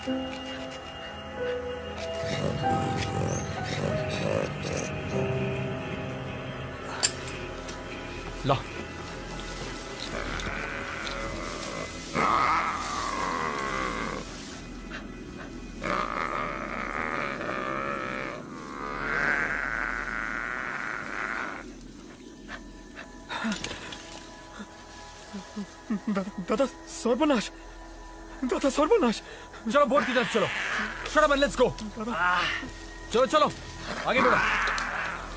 ला। दादा सर्वनाश, दादा सर्वनाश। चलो बोट की तरफ चलो। Shut up and let's go. चलो चलो आगे बढ़ो।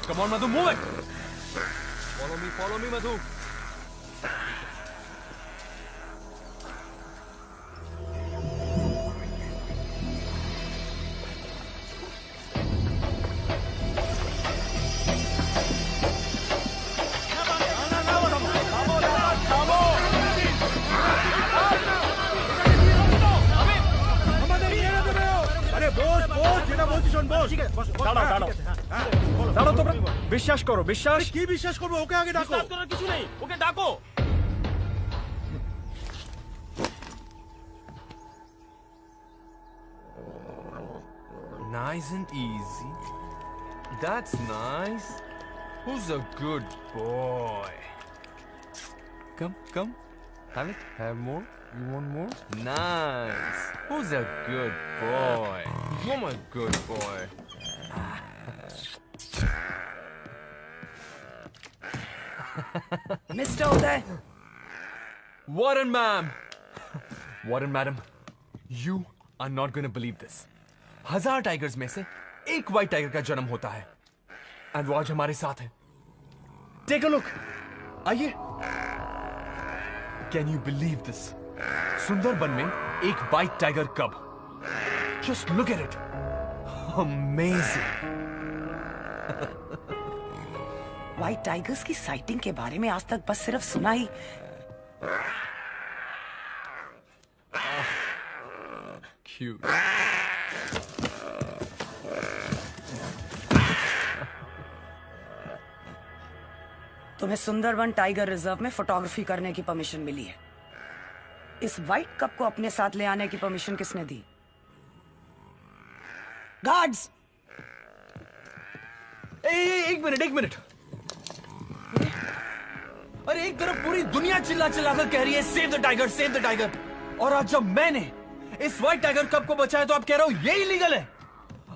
Come on Madhu, move it. Follow me Madhu. দাঁড়াও তোমরা, বিশ্বাস করো। বিশ্বাস কি বিশ্বাস করবো? ওকে আগে ডাকো। বিশ্বাস করার কিছু নেই, ওকে ডাকো। Nice and easy. That's nice. Who's a good boy? Come. Have it. Have more. You want more? Nice. Who's a good boy? You're my good boy. Mr. Uday. Warren, ma'am. Warren, madam. You are not going to believe this. 1000 tigers में से एक white tiger का जन्म होता है, and वो आज हमारे साथ है। Take a look. आइए। Can you believe this? Sundarban में एक white tiger cub. Just look at it. Amazing. White tigers की साइटिंग के बारे में आज तक बस सिर्फ सुना ही। क्यूट। तुम्हें सुंदरबन टाइगर रिजर्व में फोटोग्राफी करने की परमिशन मिली है। इस व्हाइट कप को अपने साथ ले आने की परमिशन किसने दी? गार्ड्स! एक मिनट। अरे एक तरफ पूरी दुनिया चिल्ला कर कह रही है save the tiger, save the tiger, और आज जब मैंने इस व्हाइट टाइगर कप को बचाया तो आप कह रहे हो ये इलीगल है।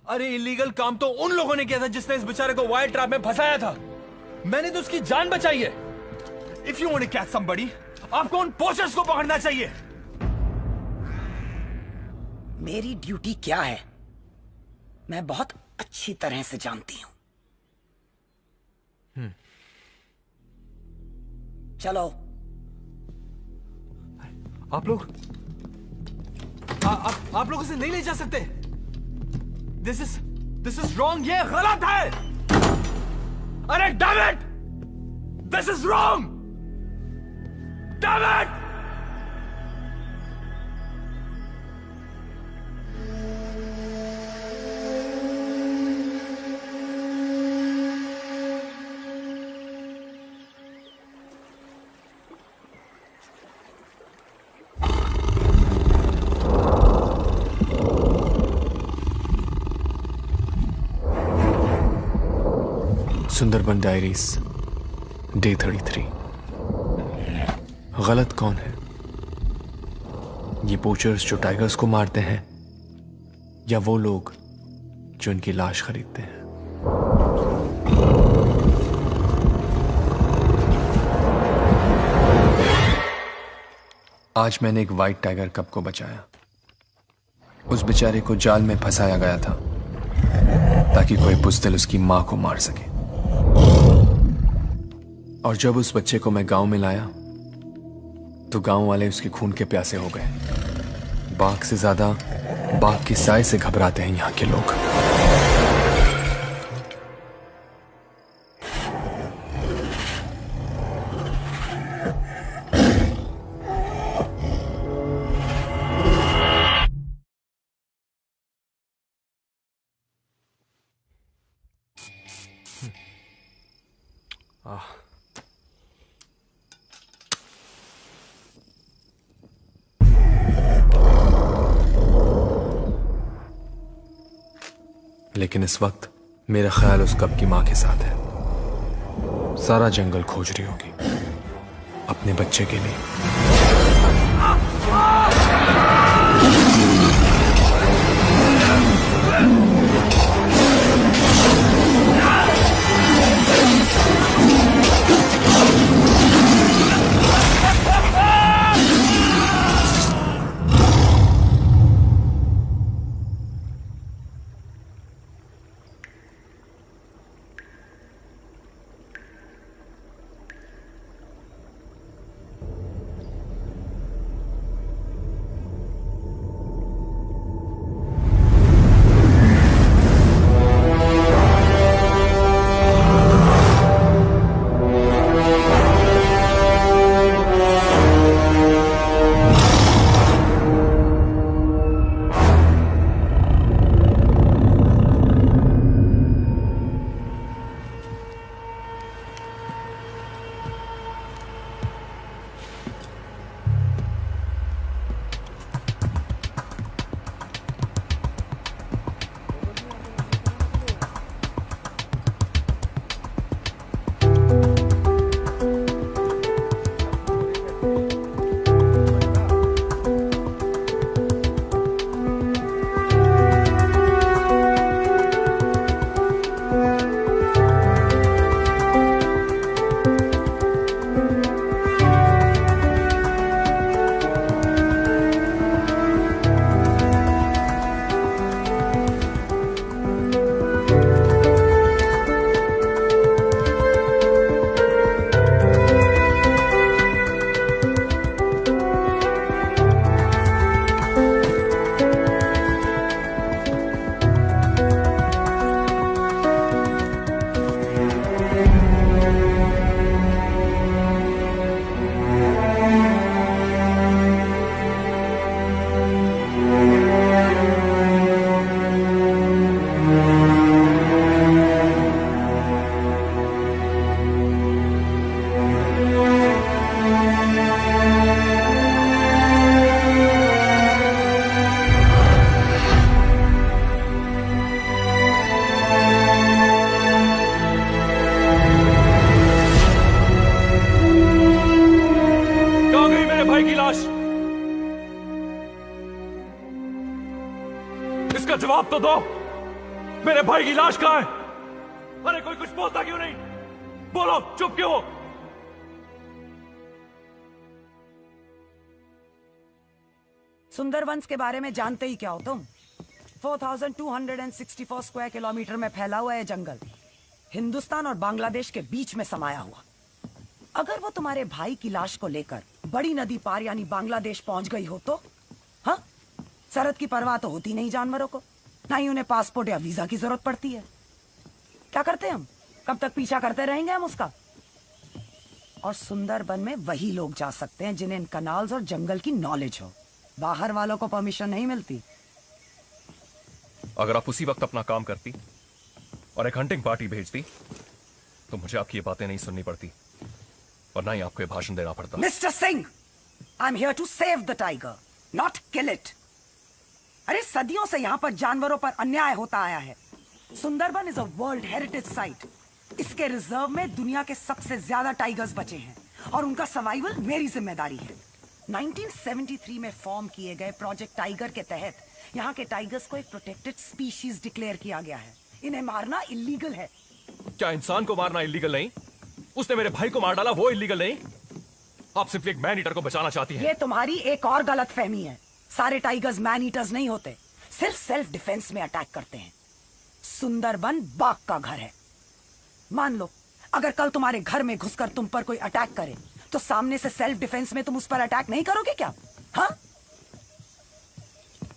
अरे इलीगल काम तो उन लोगों ने किया था जिसने इस बेचारे को वाइल्ड ट्रैप में फंसाया था। मैंने तो उसकी जान बचाई है। If you want to catch somebody, आपको उन पोचर्स को पकड़ना चाहिए। मेरी ड्यूटी क्या है मैं बहुत अच्छी तरह से जानती हूं। चलो। आप लोग आप लोग इसे नहीं ले जा सकते। This is wrong. ये गलत है। अरे damn it, this is wrong. Damn it. Sundarban diaries day 33। गलत कौन है? ये पोचर्स जो टाइगर्स को मारते हैं, या वो लोग जो इनकी लाश खरीदते हैं? आज मैंने एक व्हाइट टाइगर कब को बचाया। उस बेचारे को जाल में फंसाया गया था ताकि कोई बुज़दिल उसकी मां को मार सके। और जब उस बच्चे को मैं गांव में लाया तो गांव वाले उसके खून के प्यासे हो गए। बाघ से ज्यादा बाघ की साय से घबराते हैं यहां के लोग। लेकिन इस वक्त मेरा ख्याल उस कब की मां के साथ है। सारा जंगल खोज रही होगी अपने बच्चे के लिए। इसका जवाब तो दो। मेरे भाई की लाश कहां है? अरे कोई कुछ बोलता क्यों नहीं? बोलो, चुप क्यों हो? सुंदरवंस के बारे में जानते ही क्या हो तुम? 4264 स्क्वायर किलोमीटर में फैला हुआ है जंगल, हिंदुस्तान और बांग्लादेश के बीच में समाया हुआ। अगर वो तुम्हारे भाई की लाश को लेकर बड़ी नदी पार यानी बांग्लादेश पहुंच गई हो तो? हाँ, सरहद की परवाह तो होती नहीं जानवरों को, ना ही उन्हें पासपोर्ट या वीजा की जरूरत पड़ती है। क्या करते हम? कब तक पीछा करते रहेंगे हम उसका? और सुंदरबन में वही लोग जा सकते हैं जिन्हें इन कनाल्स और जंगल की नॉलेज हो। बाहर वालों को परमिशन नहीं मिलती। अगर आप उसी वक्त अपना काम करती और एक हंटिंग पार्टी भेजती तो मुझे आपकी ये बातें नहीं सुननी पड़ती और ना ही आपको ये भाषण देना पड़ता। Mister Singh, I am here to save the tiger, not kill it. अरे सदियों से यहाँ पर जानवरों पर अन्याय होता आया है। Sundarban is a world heritage site. इसके रिजर्व में दुनिया के सबसे ज्यादा टाइगर्स बचे हैं और उनका सर्वाइवल मेरी जिम्मेदारी है। 1973 में फॉर्म किए गए प्रोजेक्ट टाइगर के तहत यहाँ के टाइगर्स को एक प्रोटेक्टेड स्पीशीज डिक्लेयर किया गया है। इन्हें मारना इलीगल है। क्या इंसान को मारना इलीगल नहीं? उसने मेरे भाई को मार डाला, वो इलीगल नहीं? आप सिर्फ एक मैन ईटर को बचाना चाहती हैं। ये तुम्हारी एक और गलत फहमी है। सारे टाइगर्स मैन ईटर्स नहीं होते, सिर्फ सेल्फ डिफेंस में अटैक करते हैं। सुंदरबन बाघ का घर है। मान लो अगर कल तुम्हारे घर में घुसकर तुम पर कोई अटैक करे तो सामने से सेल्फ डिफेंस में तुम उस पर अटैक नहीं करोगे क्या? हाँ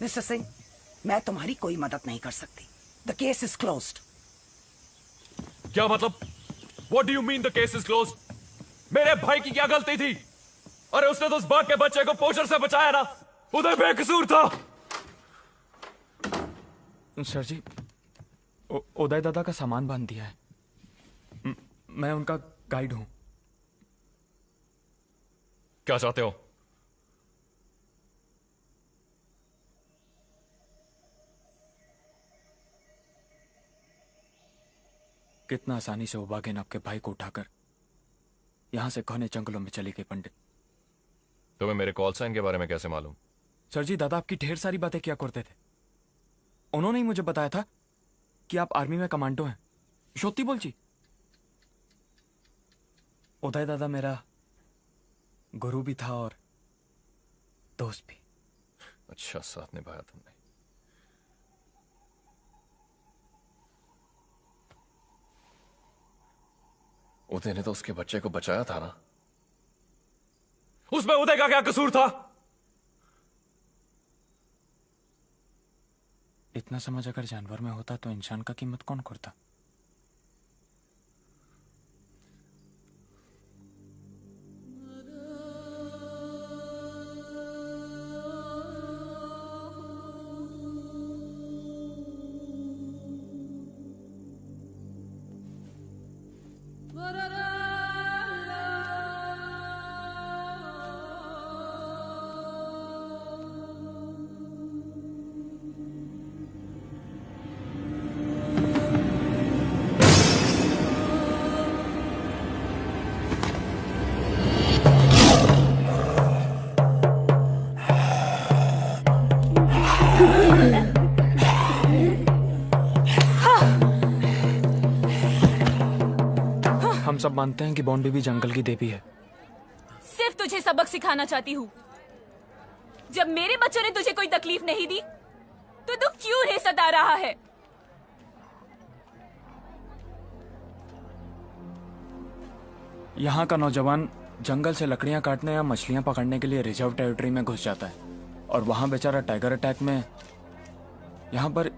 मिस्टर सिंह, मैं तुम्हारी कोई मदद नहीं कर सकती। The case is closed. क्या मतलब? What do you mean the case is closed? मेरे भाई की क्या गलती थी? अरे उसने तो उस बाघ के बच्चे को पोचर से बचाया ना, उधर बेकसूर था। सर जी, उदय दादा का सामान बांध दिया है। मैं उनका गाइड हूं। क्या चाहते हो? कितना आसानी से वो बाघिन आपके भाई को उठाकर यहां से घने जंगलों में चली गई पंडित। तुम्हें मेरे कॉल साइन के बारे में कैसे मालूम? सर जी, दादा आपकी ढेर सारी बातें किया करते थे। उन्होंने ही मुझे बताया था कि आप आर्मी में कमांडो हैं। शोती बोल जी। उदय दादा मेरा गुरु भी था और दोस्त भी। अच्छा साथ निभाया तुमने। उदय ने तो उसके बच्चे को बचाया था ना? उसमें उदय का क्या कसूर था? इतना समझ अगर जानवर में होता तो इंसान का कीमत कौन करता? हम सब मानते हैं कि बॉन्ड बेबी जंगल की देवी है। सिर्फ तुझे सबक सिखाना चाहती हूँ। जब मेरे बच्चों ने तुझे कोई तकलीफ नहीं दी तो तू क्यों है सता रहा है? यहाँ का नौजवान जंगल से लकड़ियां काटने या मछलियां पकड़ने के लिए रिजर्व टेरिटरी में घुस जाता है और वहां बेचारा टाइगर अटैक में यहाँ पर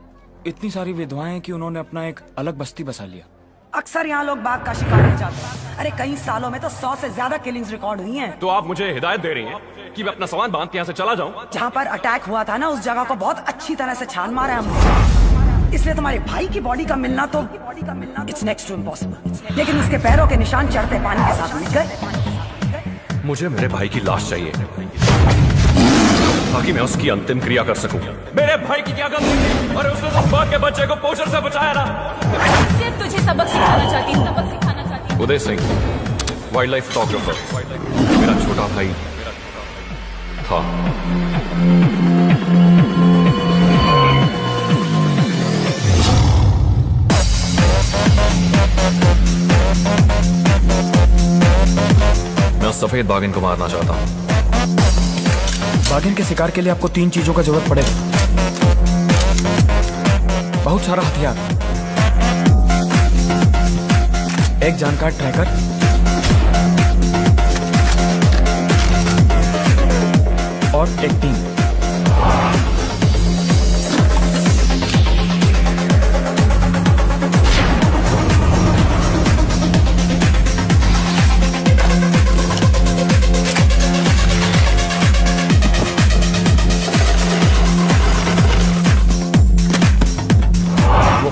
इतनी सारी विधवाएं हैं कि उन्होंने अपना एक अलग बस्ती बसा लिया। अक्सर यहाँ लोग बाघ का शिकार हो जाते हैं। अरे कई सालों में तो 100 से ज्यादा किलिंग्स रिकॉर्ड हुई हैं। तो आप मुझे हिदायत दे रही हैं कि मैं अपना सामान बांध के यहाँ से चला जाऊं? जहाँ पर अटैक हुआ था ना, उस जगह को बहुत अच्छी तरह से छान मारा है हमने। इसलिए तुम्हारे भाई की बॉडी का मिलना तो इट्स नेक्स्ट टू इम्पॉसिबल। लेकिन उसके पैरों के निशान चढ़ते पानी के साथ मिट गए। मुझे मेरे भाई की लाश चाहिए ताकि मैं उसकी अंतिम क्रिया कर सकूं। मेरे भाई की क्या गलती थी? अरे उसने तो बाघ के बच्चे को पोषण से बचाया ना। सिर्फ तुझे सबक सिखाना चाहती हूँ। Uday Singh, wild life photographer, मेरा छोटा भाई था। मैं सफेद बाघिन को मारना चाहता हूँ। बाघिन के शिकार के लिए आपको 3 चीजों का जरूरत पड़ेगा। बहुत सारा हथियार, एक जानकार ट्रैकर, और एक टीम।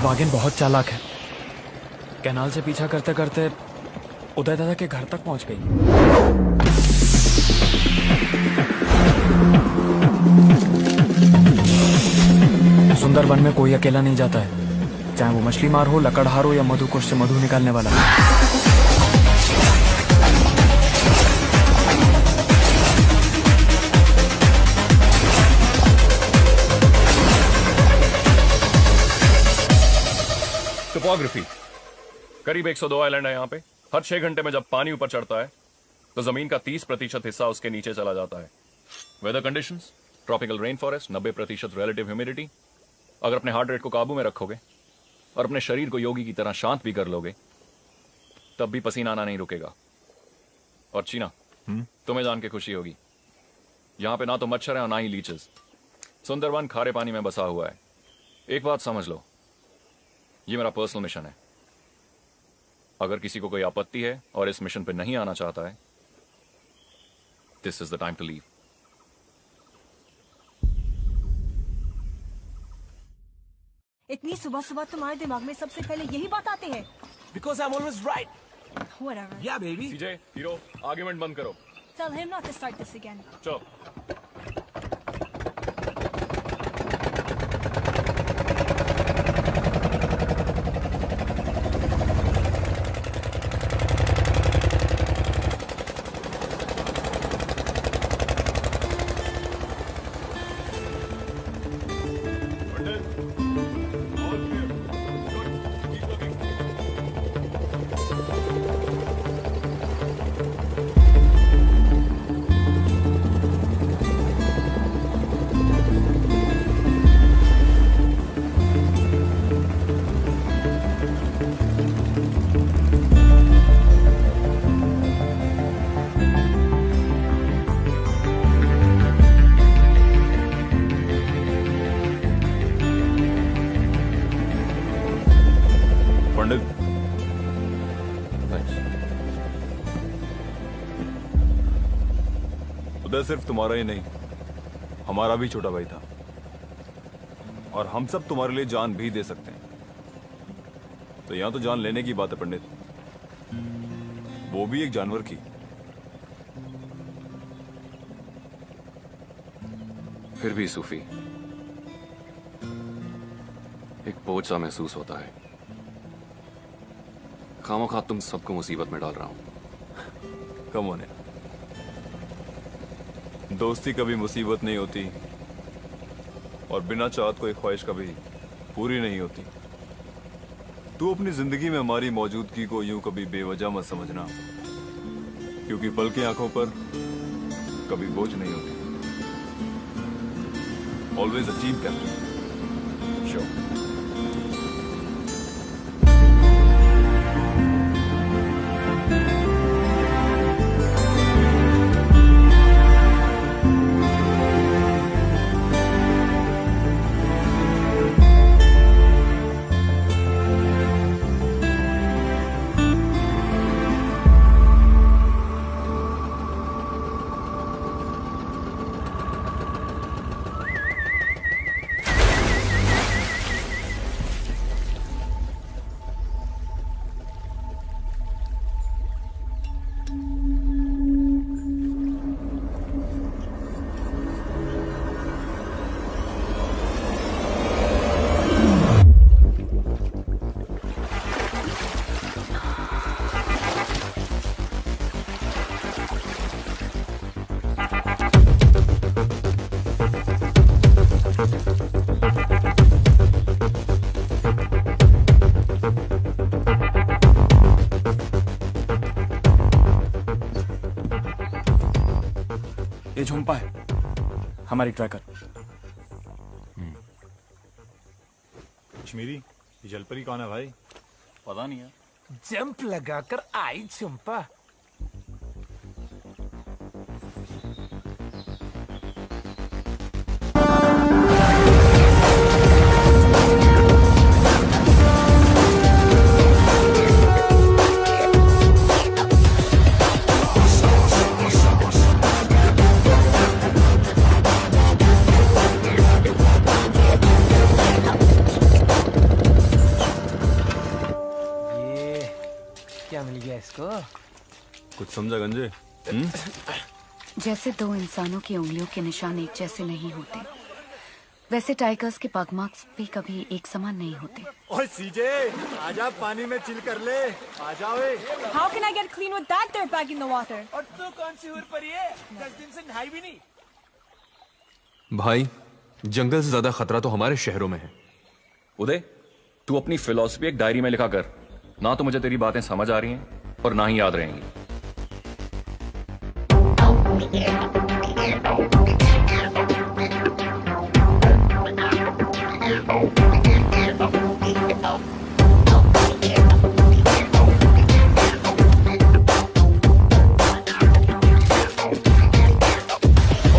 बाघिन बहुत चालाक है। कैनाल से पीछा करते करते उदय दादा के घर तक पहुंच गई। सुंदरवन में कोई अकेला नहीं जाता है, चाहे वो मछली मार हो, लकड़हार हो या मधुकोश से मधु निकालने वाला। टोपोग्राफी, करीब 102 आइलैंड है यहाँ पे। हर 6 घंटे में जब पानी ऊपर चढ़ता है तो जमीन का 30% हिस्सा उसके नीचे चला जाता है। Weather conditions, tropical rain forest, 90% relative humidity. अगर अपने हार्ट रेट को काबू में रखोगे और अपने शरीर को योगी की तरह शांत भी कर लोगे तब भी पसीना आना नहीं रुकेगा। और चीना, तुम्हें जान के खुशी होगी, यहाँ पे ना तो मच्छर है और ना ही लीचेस। सुंदरवन खारे पानी में बसा हुआ है। एक बात समझ लो, ये मेरा पर्सनल मिशन है। अगर किसी को कोई आपत्ति है और इस मिशन पे नहीं आना चाहता है, this is the time to leave. इतनी सुबह सुबह तुम्हारे दिमाग में सबसे पहले यही बात आती है? Because I'm always right. Whatever. Yeah, baby. CJ, hero, argument बंद करो। Tell him not to start this again. चलो। बुड्ढा सिर्फ तुम्हारा ही नहीं, हमारा भी छोटा भाई था, और हम सब तुम्हारे लिए जान भी दे सकते हैं। तो यहां तो जान लेने की बात है पंडित, वो भी एक जानवर की। फिर भी सूफी, एक बोझ सा महसूस होता है। खामोखा तुम सबको मुसीबत में डाल रहा हूं। कम होने, दोस्ती कभी मुसीबत नहीं होती, और बिना चाहत कोई ख्वाहिश कभी पूरी नहीं होती। तू अपनी जिंदगी में हमारी मौजूदगी को यूं कभी बेवजह मत समझना, क्योंकि पल की आंखों पर कभी बोझ नहीं होती। Always a team captain. Sure. ये झुम्पा है, हमारी ट्रैकर। कश्मीरी, ये जलपरी कौन है भाई? पता नहीं है। जंप लगाकर आई झुम्पा। क्या मिल गया इसको? कुछ समझा गंजे? जैसे दो इंसानों की उंगलियों के निशान एक जैसे नहीं होते, वैसे टाइगर्स के पग मार्क्स भी कभी एक समान नहीं होते। ओए सीजे, आजा पानी में चिल कर ले, आजा ओए। How can I get clean with that dirt bag in the water? और तू कौन सी हुर परी है? 10 दिन से नहाई भी नहीं। भाई, जंगल से ज्यादा खतरा तो हमारे शहरों में है। उदय, तू अपनी फिलॉसफी एक डायरी में लिखा कर। ना तो मुझे तेरी बातें समझ आ रही हैं और ना ही याद रहेंगी।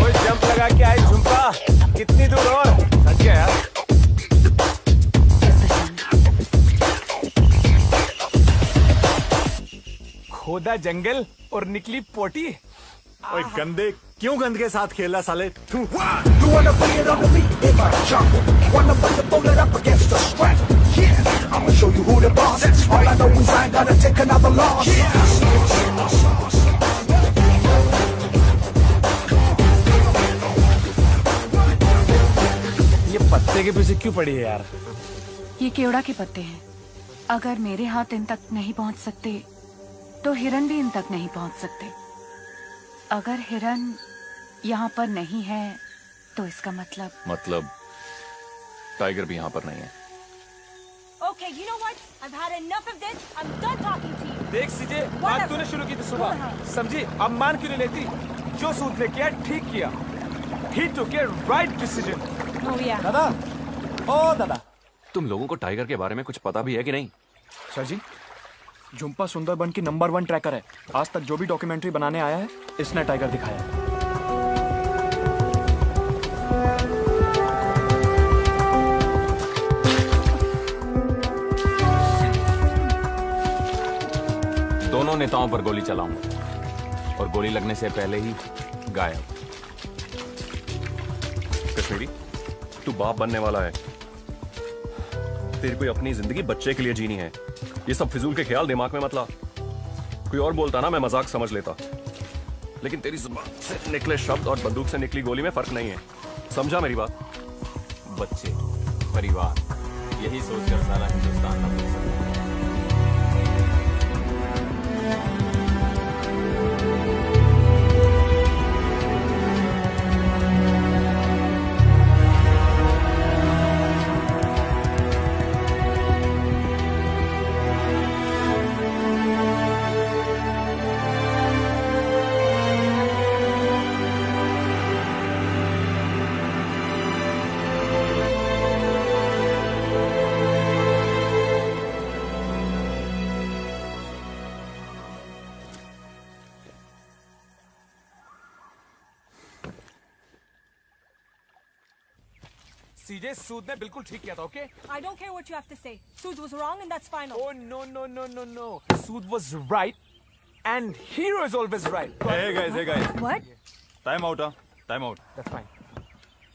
ओए जंप लगा के आई झुम्पा, कितनी दूर और? सच गया यार। खोदा जंगल और निकली पोटी। ओए गंदे, क्यों गंद के साथ खेला साले? तू ये पत्ते के पीछे क्यों पड़ी है यार? ये केवड़ा के पत्ते हैं। अगर मेरे हाथ इन तक नहीं पहुंच सकते तो हिरन भी इन तक नहीं पहुंच सकते। अगर हिरन यहाँ पर नहीं है तो इसका मतलब टाइगर भी यहाँ पर नहीं है। Okay, you know what? I've had enough of this. I'm done talking to you. देख सीजे, बात तूने शुरू की थी सुबह, समझी? अब मान क्यों नहीं लेती? जो सूद ने किया ठीक किया। He took a right decision. Oh yeah. दादा, ओ दादा, तुम लोगों को टाइगर के बारे में कुछ पता भी है कि नहीं? सर जी, झुम्पा सुंदरबन की नंबर 1 ट्रैकर है। आज तक जो भी डॉक्यूमेंट्री बनाने आया है, इसने टाइगर दिखाया है। दोनों नेताओं पर गोली चलाऊंगा और गोली लगने से पहले ही गायब। तू बाप बनने वाला है, तेरी कोई अपनी जिंदगी बच्चे के लिए जीनी है। ये सब फिजूल के ख्याल दिमाग में मत ला। कोई और बोलता ना मैं मजाक समझ लेता, लेकिन तेरी जुबान से निकले शब्द और बंदूक से निकली गोली में फर्क नहीं है। समझा मेरी बात? बच्चे, परिवार, यही सोचकर सारा हिंदुस्तान न भूल सकता। सीजे, सूद ने बिल्कुल ठीक किया था, okay? I don't care what you have to say. Sood was wrong and that's final. Oh no. Sood was right and hero is always right. Hey guys. What? Time out, time out. That's fine.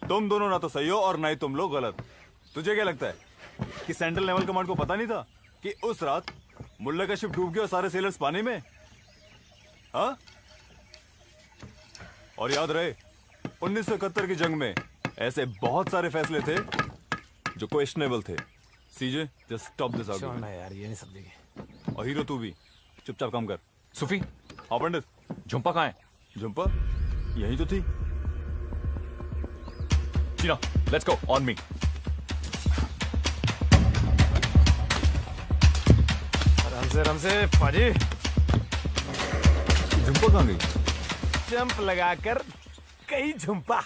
तुम दोनों ना तो सही हो और ना ही तुम लोग गलत। तुझे क्या लगता है कि सेंट्रल नेवल कमांड को पता नहीं था कि उस रात मुल्ला का शिप डूब गया और सारे सेलर्स पानी में? हाँ? और याद रहे 1971 की जंग में ऐसे बहुत सारे फैसले थे जो क्वेश्चनेबल थे। सीजे, जस्ट स्टॉप दिस आर्गुमेंट। चलना यार, ये नहीं समझेंगे। और हीरो तू भी चुपचाप काम कर। सूफी, हाँ पंडित। झुम्पा कहाँ है? झुम्पा यही तो थी। चीना, लेट्स गो, ऑन मी। आराम से पाजी। झुम्पा कहाँ गई? जंप लगाकर कई Jhumpa.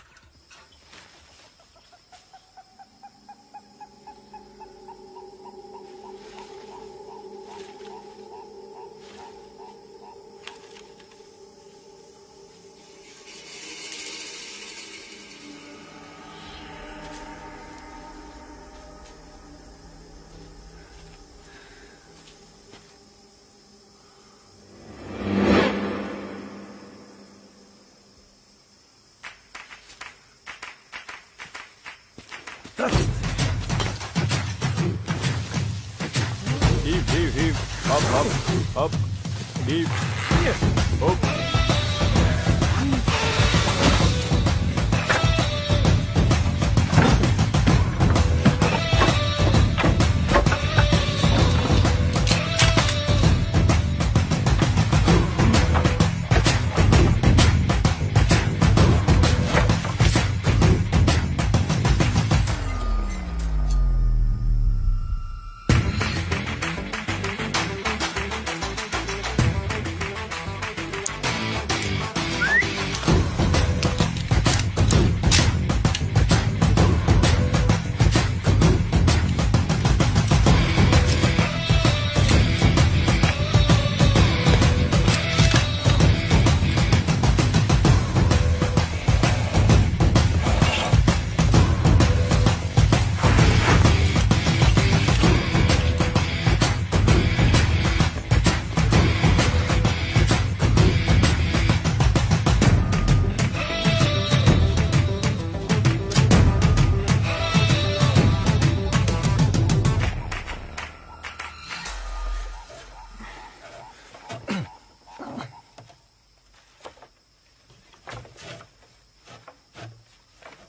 Heave. Up. Heave. Up.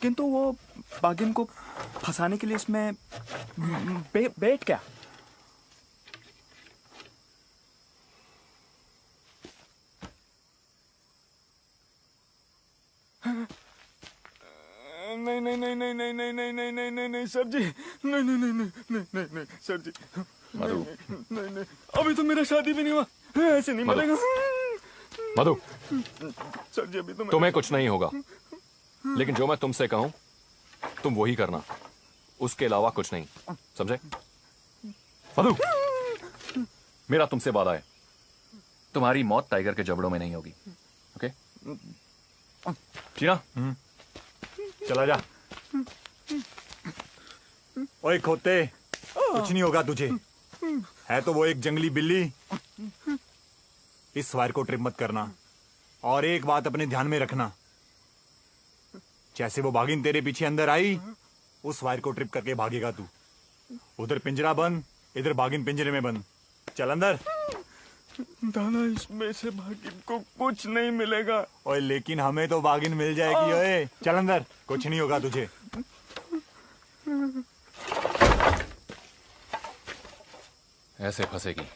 किंतु वो बागिन को फंसाने के लिए इसमें बेट क्या? नहीं सर जी, नहीं सर जी, नहीं अभी तो मेरा शादी भी नहीं हुआ, ऐसे नहीं मिलेगा मधु। सर जी अभी तो तुम्हें कुछ नहीं होगा, लेकिन जो मैं तुमसे कहूं तुम वही करना, उसके अलावा कुछ नहीं, समझे? मधु, मेरा तुमसे वादा है, तुम्हारी मौत टाइगर के जबड़ों में नहीं होगी, ओके? चीना, चला जा। ओए खोते, कुछ नहीं होगा तुझे, है तो वो एक जंगली बिल्ली। इस वायर को ट्रिप मत करना, और एक बात अपने ध्यान में रखना, जैसे वो बागिन तेरे पीछे अंदर आई उस वायर को ट्रिप करके भागेगा तू। उधर पिंजरा बंद, इधर बागिन पिंजरे में बंद। चल अंदर। दादा इसमें से बागिन को कुछ नहीं मिलेगा। ओए लेकिन हमें तो बागिन मिल जाएगी। ओए चल अंदर, कुछ नहीं होगा तुझे। ऐसे फंसेगी।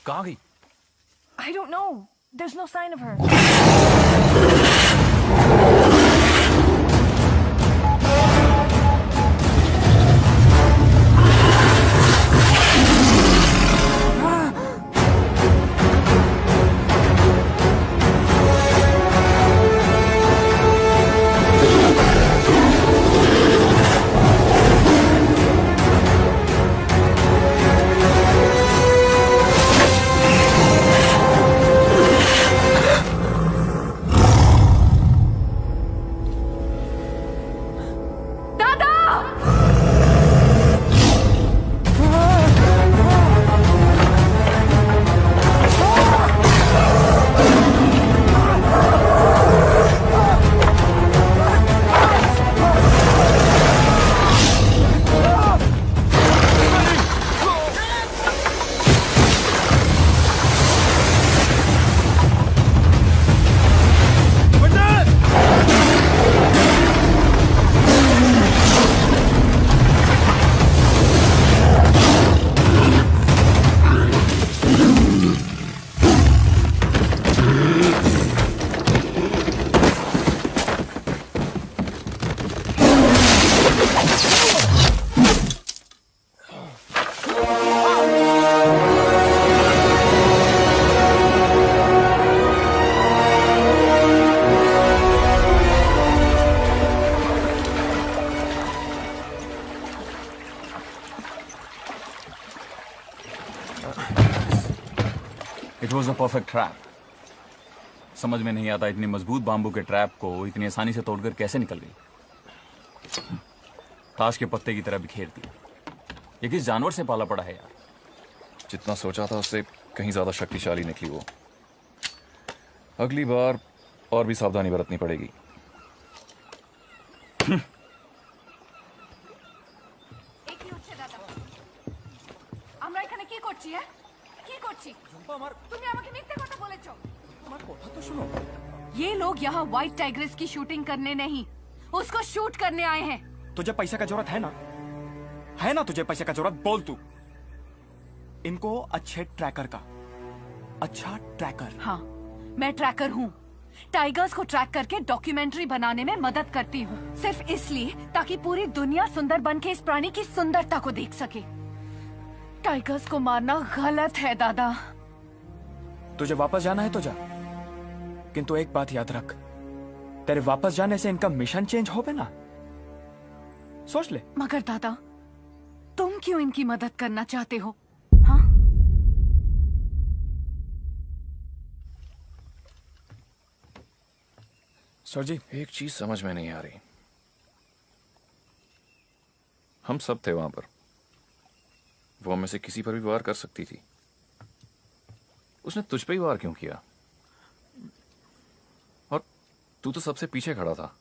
कहाँ गई? I don't know. There's no sign of her. It was a perfect trap. समझ में नहीं आता इतनी मजबूत बांबू के ट्रैप को इतनी आसानी से तोड़कर कैसे निकल गई। ताश के पत्ते की तरह बिखेर दिया। ये किस जानवर से पाला पड़ा है यार। जितना सोचा था उससे कहीं ज्यादा शक्तिशाली निकली वो। अगली बार और भी सावधानी बरतनी पड़ेगी। আমরা এখানে কি করছি হ্যাঁ কি করছি তুমি আমাকে মিথ্যে কথা বলেছো আমার কথা তো শোনো ये लोग यहाँ व्हाइट टाइग्रेस की शूटिंग करने नहीं उसको शूट करने आए हैं। तुझे पैसे का जरूरत है ना तुझे पैसे का जरूरत बोल तू। इनको अच्छे ट्रैकर का अच्छा ट्रैकर। हाँ मैं ट्रैकर हूँ। टाइगर्स को ट्रैक करके डॉक्यूमेंट्री बनाने में मदद करती हूँ सिर्फ इसलिए ताकि पूरी दुनिया सुंदर बन के इस प्राणी की सुंदरता को देख सके। टाइगर्स को मारना गलत है दादा। तुझे वापस जाना है तो जा, किंतु एक बात याद रख, तेरे वापस जाने से इनका मिशन चेंज हो ना सोच ले। मगर दादा, तुम क्यों इनकी मदद करना चाहते हो? सर जी, एक चीज समझ में नहीं आ रही। हम सब थे वहां पर, वो हमें से किसी पर भी वार कर सकती थी। उसने तुझ पे ही वार क्यों किया? और तू तो सबसे पीछे खड़ा था।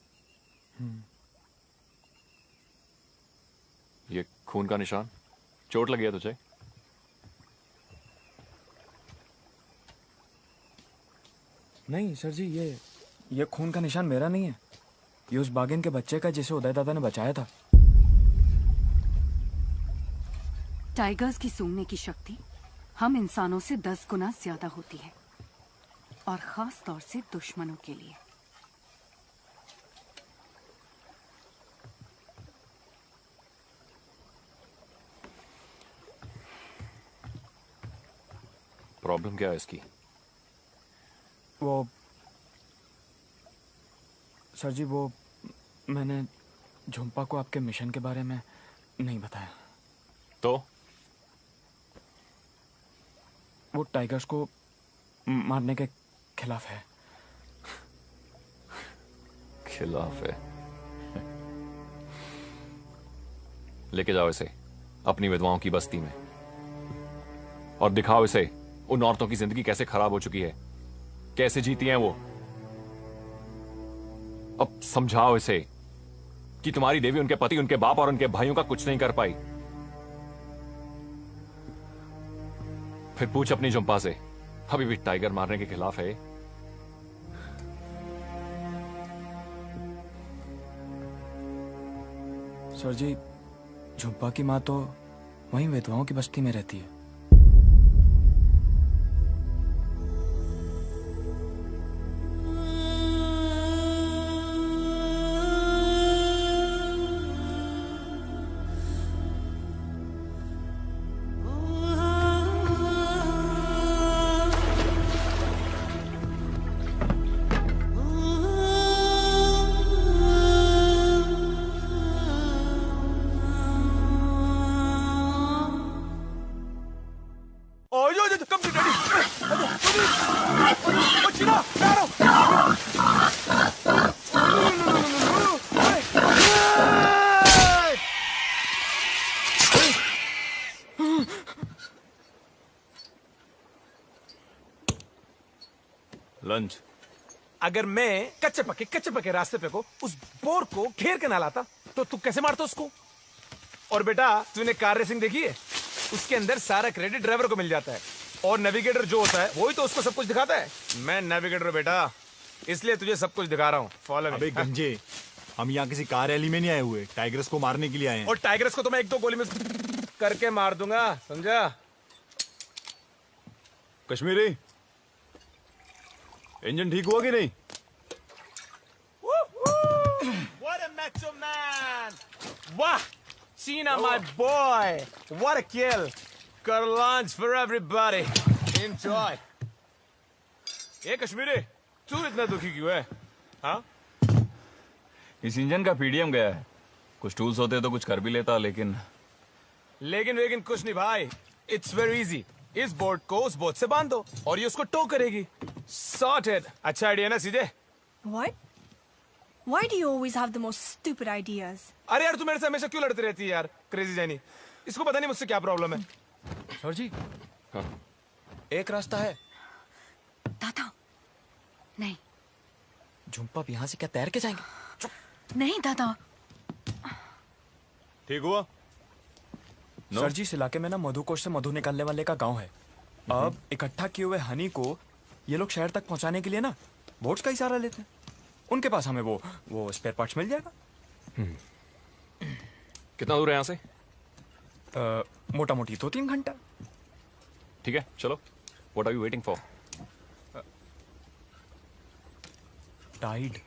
ये खून का निशान, चोट लगी है तुझे? नहीं सर जी, ये खून का निशान मेरा नहीं है। ये उस बागिन के बच्चे का जिसे उदय दादा ने बचाया था। टाइगर्स की सूंघने की शक्ति हम इंसानों से 10 गुना ज्यादा होती है, और खास तौर से दुश्मनों के लिए। प्रॉब्लम क्या है इसकी? वो सर जी, वो मैंने झुम्पा को आपके मिशन के बारे में नहीं बताया। तो वो टाइगर्स को मारने के खिलाफ है। खिलाफ है? लेके जाओ इसे अपनी विधवाओं की बस्ती में और दिखाओ इसे उन औरतों की जिंदगी कैसे खराब हो चुकी है, कैसे जीती हैं वो। अब समझाओ इसे कि तुम्हारी देवी उनके पति, उनके बाप और उनके भाइयों का कुछ नहीं कर पाई। फिर पूछ अपनी जुम्पा से, अभी भी टाइगर मारने के खिलाफ है? सर जी, झुम्पा की माँ तो वहीं विधवाओं की बस्ती में रहती है। लंच। अगर मैं कच्चे पक्के रास्ते पे को उस बोर को घेर के ना लाता तो तू कैसे मारता उसको? और बेटा, तूने कार रेसिंग देखी है? उसके अंदर सारा क्रेडिट ड्राइवर को मिल जाता है, और नेविगेटर जो होता है वही तो उसको सब कुछ दिखाता है। मैं नेविगेटर हूं बेटा, इसलिए तुझे सब कुछ दिखा रहा हूँ। फॉलो। अबे गंजे, हम यहाँ किसी कार रैली में नहीं आए हुए, टाइगर्स को मारने के लिए आए हैं। और टाइगर्स को तो मैं 1-2 गोली में करके मार दूंगा, समझा? कश्मीरी, इंजन ठीक हुआ कि नहीं? What a macho man! वाह, Cena my boy! What a kill! Got a lunch for everybody. Enjoy. ये कश्मीरी, तू इतना दुखी क्यों है? हाँ? इस इंजन का पीडीएम गया है। कुछ टूल्स होते तो कुछ कर भी लेता, लेकिन कुछ नहीं भाई। It's very easy. इस बोट को उस बोट से बांध दो और ये उसको टो करेगी। Sorted. अच्छा आइडिया ना सीधे? What? Why do you always have the most stupid ideas? अरे यार, तू मेरे से हमेशा क्यों लड़ती रहती है यार, क्रेजी जानी? इसको पता नहीं मुझसे क्या प्रॉब्लम है। सर जी, हाँ। एक रास्ता है। दादा, नहीं। झुम्पा यहाँ से क्या तैर के जाएंगे? नहीं दादा। ठीक हुआ? No? सर जी, इस इलाके में ना मधुकोश से मधु निकालने वाले का गांव है। अब इकट्ठा किए हुए हनी को ये लोग शहर तक पहुंचाने के लिए ना बोट्स का ही सहारा लेते हैं। उनके पास हमें वो स्पेयर पार्ट्स मिल जाएगा। कितना दूर है यहाँ से? मोटा मोटी 2-3 घंटा। ठीक है, चलो। What are you waiting for? Tide.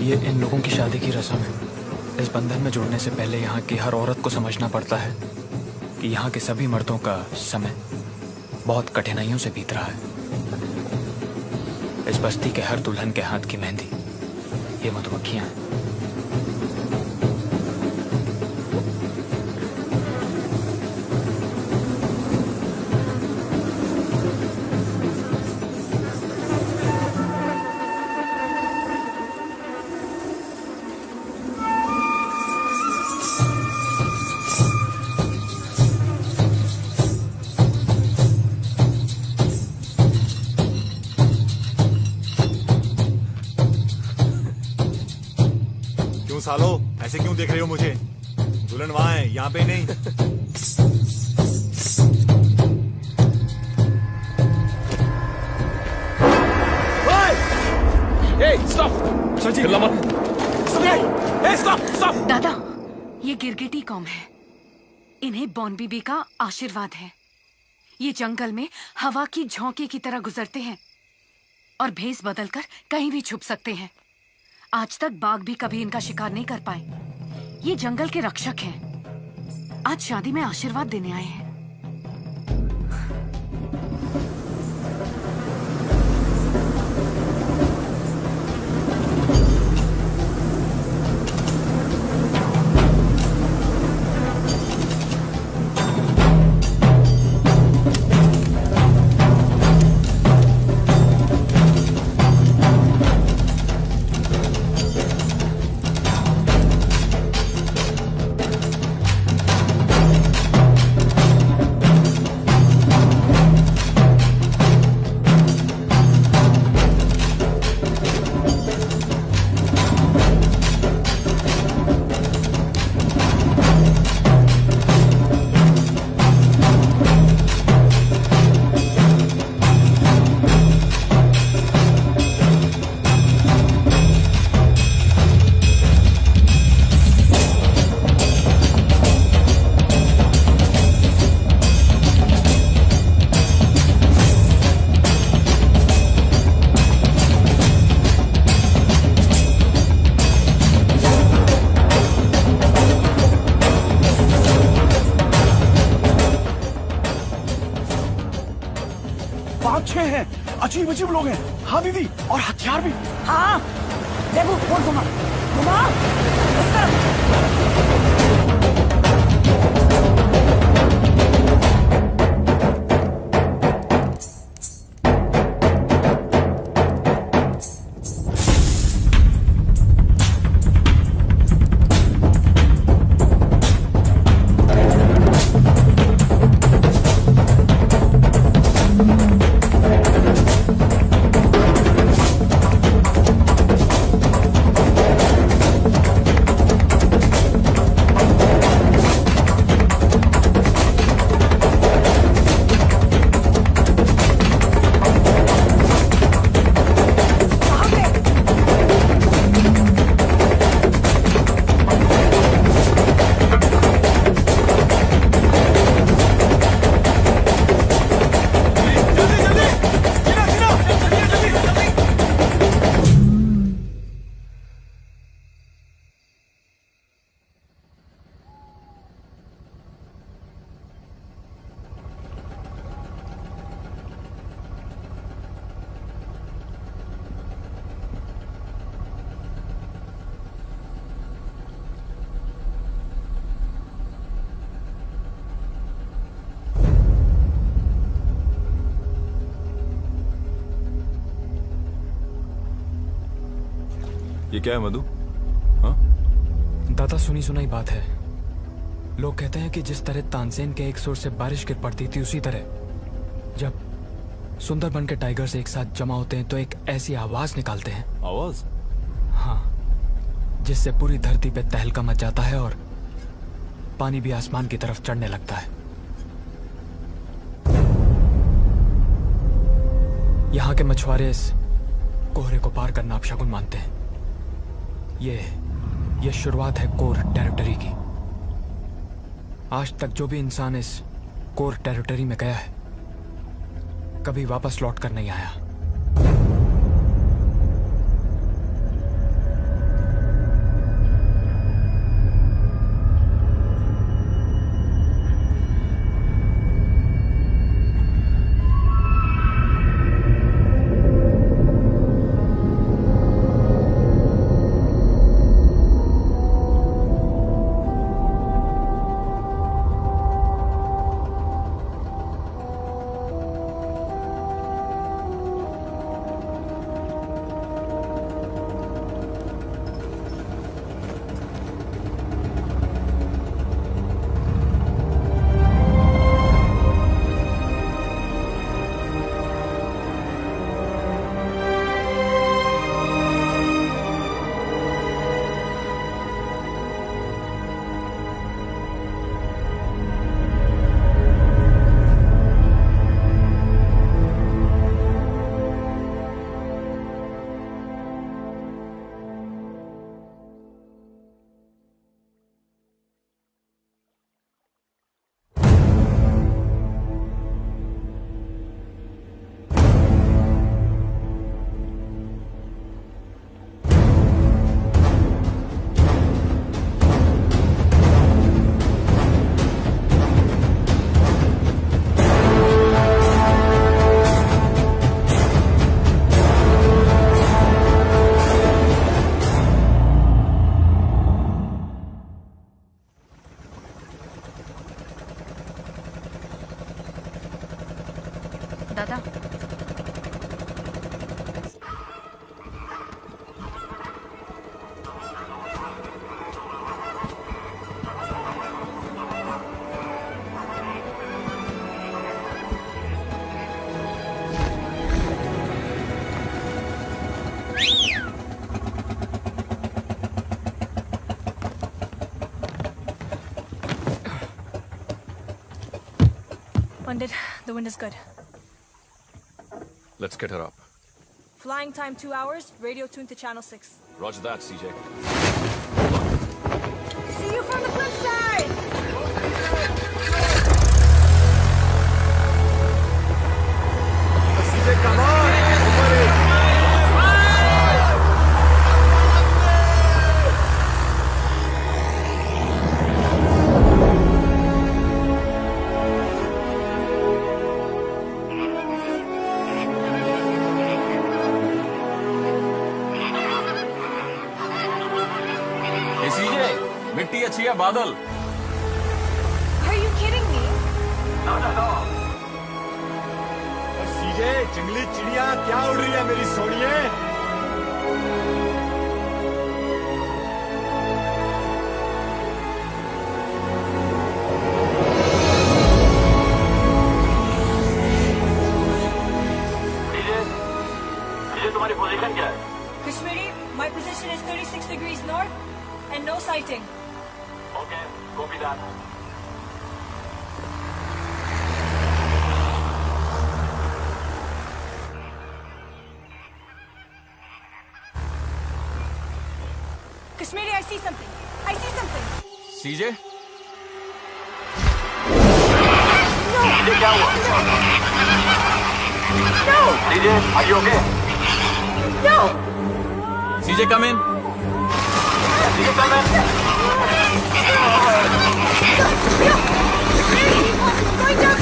ये इन लोगों की शादी की रस्म है। इस बंधन में जुड़ने से पहले यहाँ की हर औरत को समझना पड़ता है कि यहाँ के सभी मर्दों का समय बहुत कठिनाइयों से बीत रहा है। इस बस्ती के हर दुल्हन के हाथ की मेहंदी ये मधुमक्खियां हैं। सालो ऐसे क्यों देख रहे हो मुझे? दुल्हन वहां है, यहाँ पे नहीं। स्टॉप सर जी, चिल्ला मत। स्टॉप। दादा, ये गिरगिटी कौम है। इन्हें बॉन बीबी का आशीर्वाद है। ये जंगल में हवा की झोंके की तरह गुजरते हैं और भेस बदलकर कहीं भी छुप सकते हैं। आज तक बाघ भी कभी इनका शिकार नहीं कर पाए। ये जंगल के रक्षक हैं। आज शादी में आशीर्वाद देने आए हैं। अजीब अजीब लोग हैं। हाँ दीदी, और हथियार भी। हाँ देखो, फोन घुमा घुमा इस तरफ। ये क्या है मधु? दादा, सुनी सुनाई बात है। लोग कहते हैं कि जिस तरह तानसेन के एक सुर से बारिश गिर पड़ती थी, उसी तरह जब सुंदरबन के टाइगर्स एक साथ जमा होते हैं तो एक ऐसी आवाज निकालते हैं। आवाज? हाँ, जिससे पूरी धरती पे तहलका मच जाता है और पानी भी आसमान की तरफ चढ़ने लगता है। यहाँ के मछुआरे इस कोहरे को पार करना अपशगुन मानते हैं। ये शुरुआत है कोर टेरिटरी की। आज तक जो भी इंसान इस कोर टेरिटरी में गया है, कभी वापस लौट कर नहीं आया। Pandit, the wind is good. Let's get her up. Flying time 2 hours, radio tuned to channel 6. Roger that, CJ. See you from the flip side! CJ, come on! Over it! मिट्टी अच्छी है बादल Are you kidding me? No. सीजे जंगली चिड़िया क्या उड़ रही है मेरी सोनिए? सीजे तुम्हारी पोजीशन क्या है? Kashmiri, my position is 36 degrees north and no sighting. Okay, copy that. Kashmiri, I see something. I see something. सीजे सीजे क्या हुआ? No! CJ, are you okay? No! CJ come in CJ come in. Going down!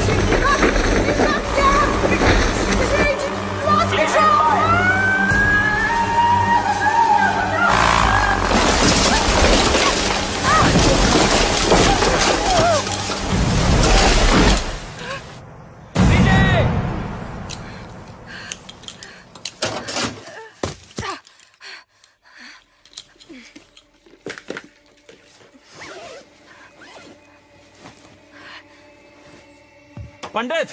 Lost control! पंडित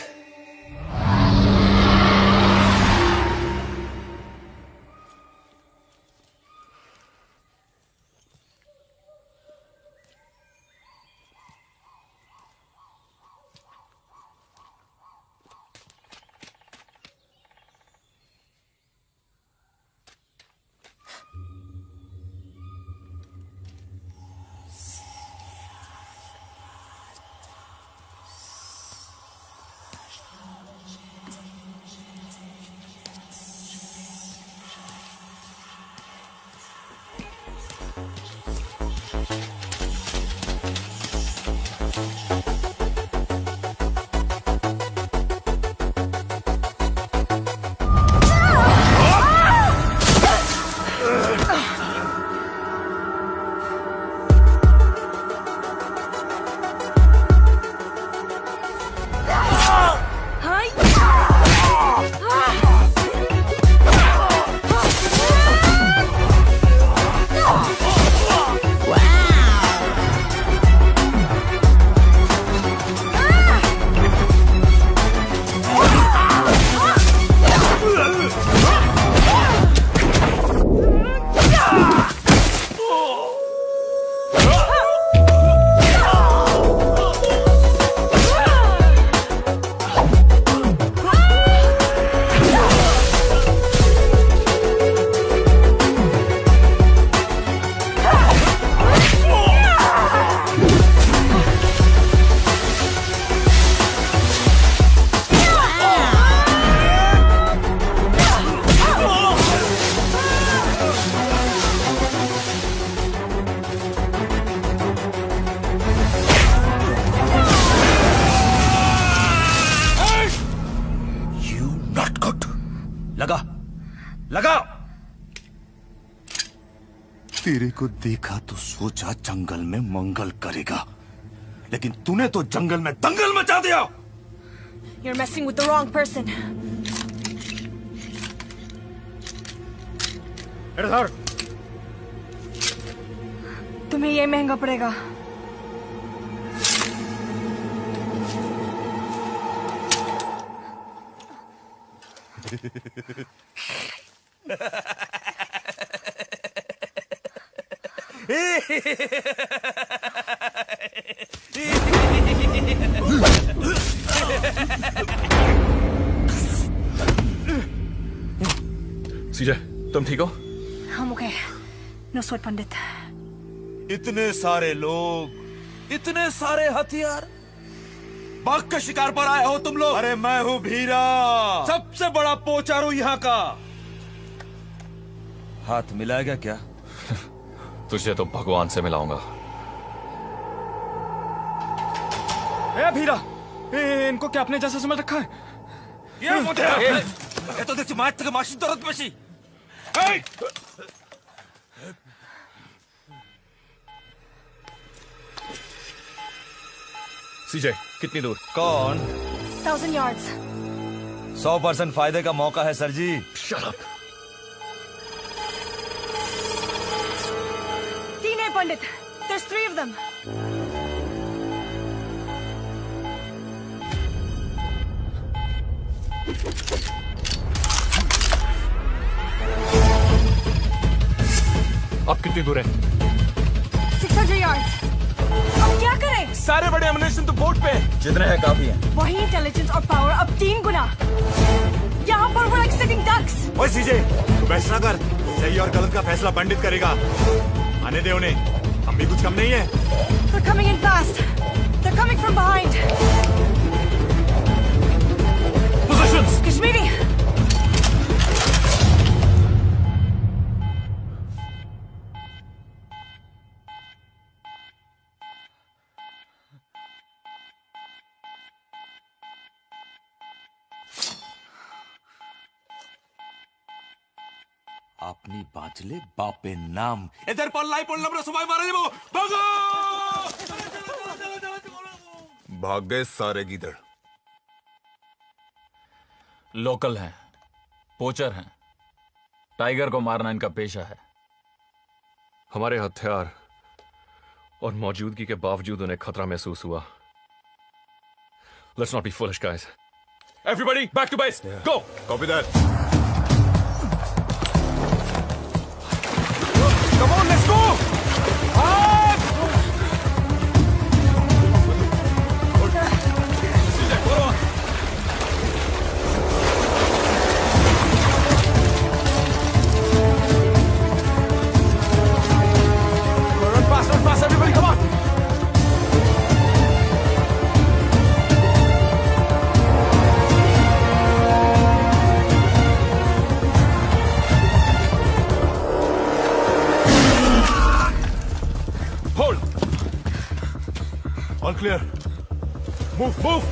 लगा। तेरे को देखा तो सोचा जंगल में मंगल करेगा, लेकिन तूने तो जंगल में दंगल मचा दिया। You're messing with the wrong person. इधर तुम्हें ये महंगा पड़ेगा। सीजे, तुम ठीक हो? हम ओके। नो स्वेट पंडित। इतने सारे लोग, इतने सारे हथियार, बाघ के शिकार पर आए हो तुम लोग? अरे मैं हूं भीरा, सबसे बड़ा पोचारू यहाँ का। हाथ मिलाएगा क्या? तुझे तो भगवान से मिलाऊंगा। ए भीरा, इनको क्या अपने जैसा समझ रखा है? ये तो देखिए मार तक माशी दर्द मशी। सीजे, कितनी दूर? कौन? 1000 yards। 100% फायदे का मौका है सर जी। Shut up। 3 है पंडित। There's 3 of them। अब कितनी दूर है? 600 yards। अब क्या करें? सारे बड़े एमुनेशन तो बोट पे है। जितने हैं काफी हैं। वही इंटेलिजेंस और पावर अब 3 गुना। यहाँ पर we're like sitting ducks। ओए सीजे, तू बहस ना कर। सही और गलत का फैसला पंडित करेगा। आने दे उन्हें, हम भी कुछ कम नहीं है। They're coming in fast। They're coming from behind। Positions। Kashmiri. अपनी बांचले बापे नाम इधर पल्लाई पड़ना बड़ा सुबाई मारे जब भागो। भाग गए सारे गीदड़। लोकल हैं, पोचर हैं। टाइगर को मारना इनका पेशा है। हमारे हथियार और मौजूदगी के बावजूद उन्हें खतरा महसूस हुआ। Let's not be foolish, guys. Everybody, back to base. Go. Copy that. Come on, let's go! Run fast, everybody, come on! All clear. Move, move.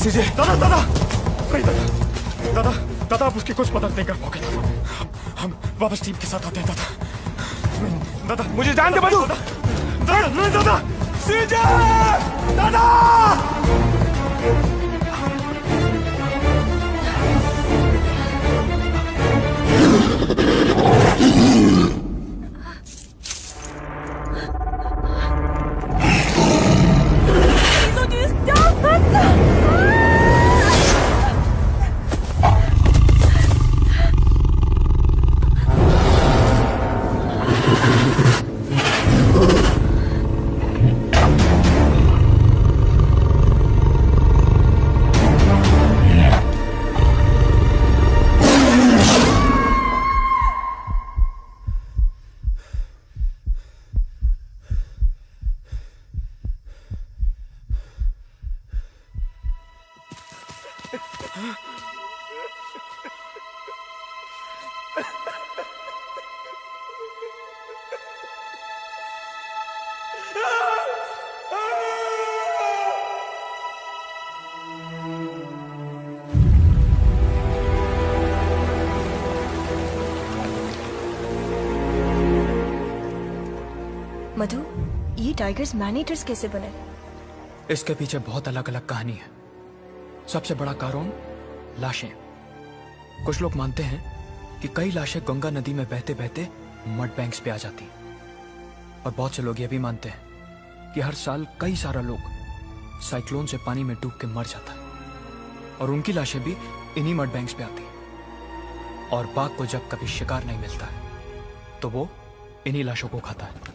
सीजे, दादा दादा नहीं दादा, दादा दादा आप उसकी कुछ मदद नहीं कर पाओगे दादा। हम वापस टीम के साथ आते हैं दादा। दादा मुझे जान दे बंधु। दादा नहीं दादा, सीजे दादा। मधु, ये टाइगर्स मैनीटर्स कैसे बने? इसके पीछे बहुत अलग अलग कहानी है। सबसे बड़ा कारण लाशें। कुछ लोग मानते हैं कि कई लाशें गंगा नदी में बहते बहते मड बैंक्स पे आ जाती हैं। और बहुत से लोग ये भी मानते हैं कि हर साल कई सारा लोग साइक्लोन से पानी में डूब के मर जाता है और उनकी लाशें भी इन्हीं मड बैंक्स पे आती हैं। और बाघ को जब कभी शिकार नहीं मिलता है तो वो इन्हीं लाशों को खाता है।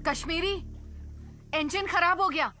कश्मीरी, इंजन खराब हो गया।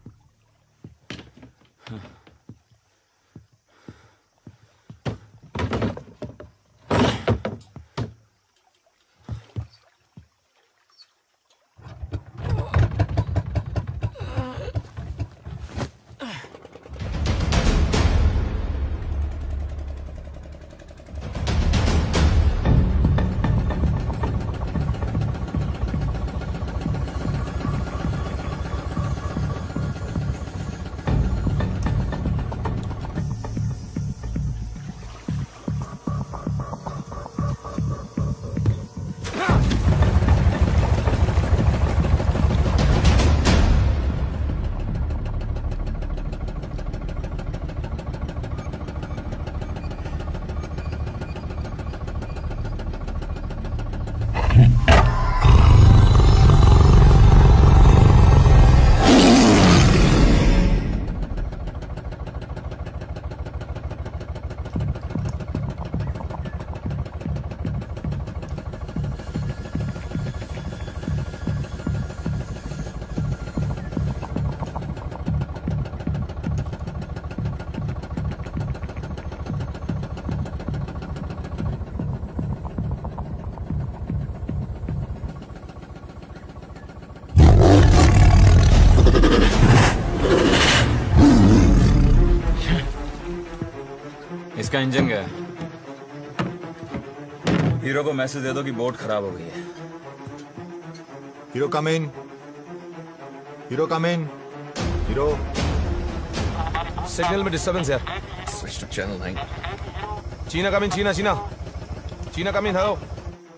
इसका इंजन गया है। हीरो को मैसेज दे दो कि बोट खराब हो गई है। Hero come in. Hero come in. Hero. Signal में डिस्टर्बेंस यार। Switch to channel 9। चीना कम इन। चीना चीना चीना कम इन। हेलो।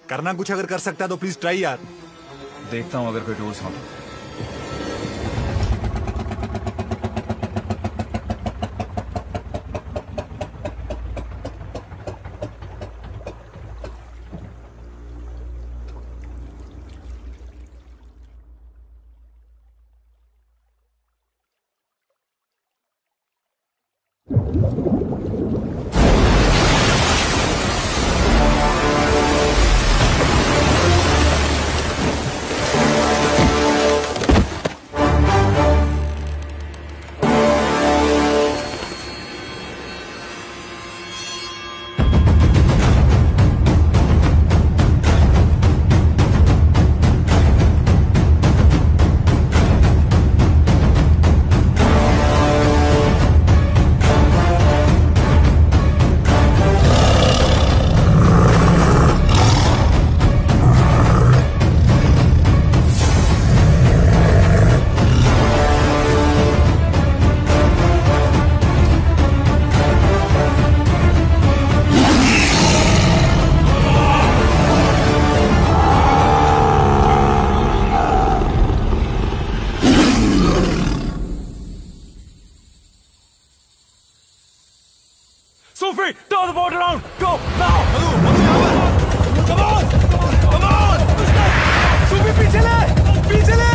करना कुछ अगर कर सकता है तो प्लीज ट्राई यार। देखता हूं अगर कोई टूल्स हो। Sufi, turn the boat around. Go now. Come on. Come on. Sufi, पीछे ले. पीछे ले.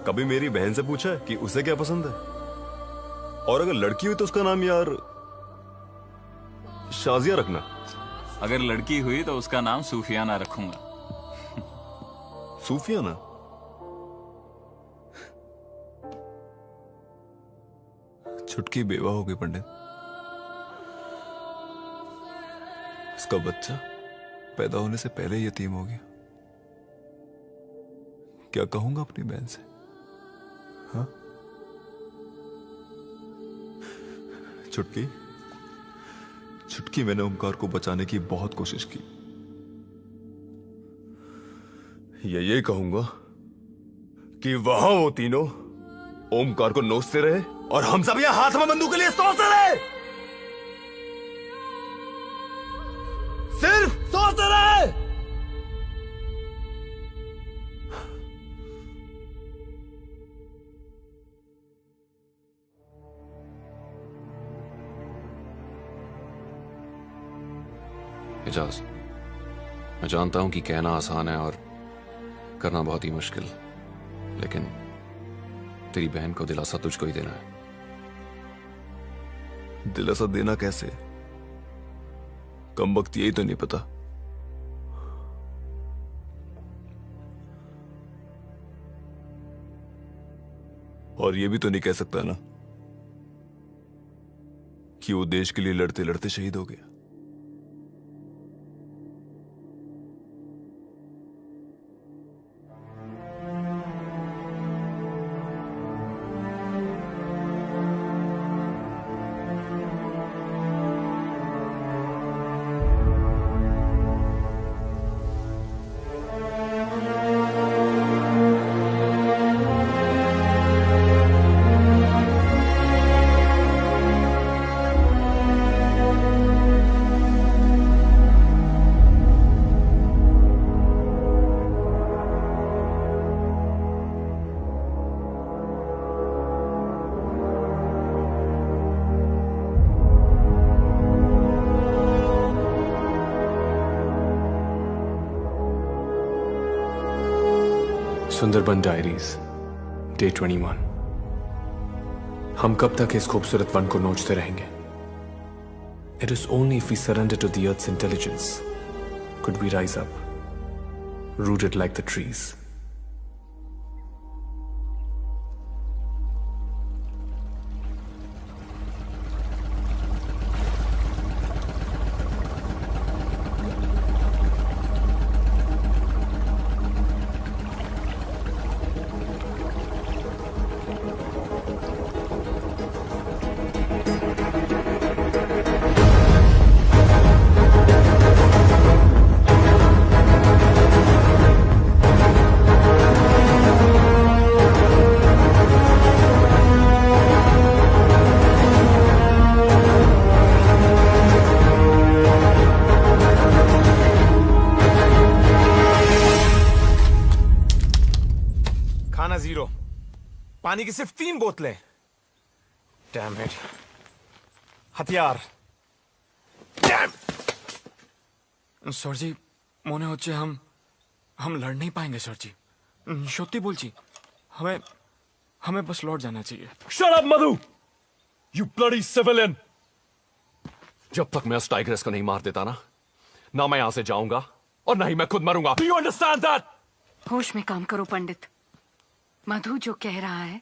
कभी मेरी बहन से पूछा है कि उसे क्या पसंद है? और अगर लड़की हुई तो उसका नाम यार शाजिया रखना। अगर लड़की हुई तो उसका नाम सूफियाना रखूंगा। सूफियाना? छुटकी बेवा हो गई पंडित। उसका बच्चा पैदा होने से पहले ही यतीम हो गया। क्या कहूंगा अपनी बहन से? हाँ? छुटकी, मैंने ओमकार को बचाने की बहुत कोशिश की। ये कहूंगा कि वहां वो तीनों ओमकार को नोचते रहे और हम सब यहां हाथ में बंदूक के लिए सोचते रहे। सिर्फ सोचते रहे। एजाज, मैं जानता हूं कि कहना आसान है और करना बहुत ही मुश्किल, लेकिन तेरी बहन को दिलासा तुझको ही देना है। दिलासा देना कैसे? कम वक्त यही तो नहीं पता। और ये भी तो नहीं कह सकता ना कि वो देश के लिए लड़ते लड़ते शहीद हो गया। Sundarban diaries, day 21। हम कब तक इस खूबसूरत वन को नोचते रहेंगे? It is only if we surrender to the earth's intelligence could we rise up, rooted like the trees. खाना 0, पानी की सिर्फ 3 बोतलें। Damn it. हथियार। सर जी, মনে হচ্ছে हम लड़ नहीं पाएंगे सर जी। সত্যি বলছি, हमें बस लौट जाना चाहिए। Shut up, Madhu! You bloody civilian! जब तक मैं उस टाइग्रेस को नहीं मार देता ना मैं यहां से जाऊंगा और ना ही मैं खुद मरूंगा। Do you understand that? होश में काम करो पंडित। मधु जो कह रहा है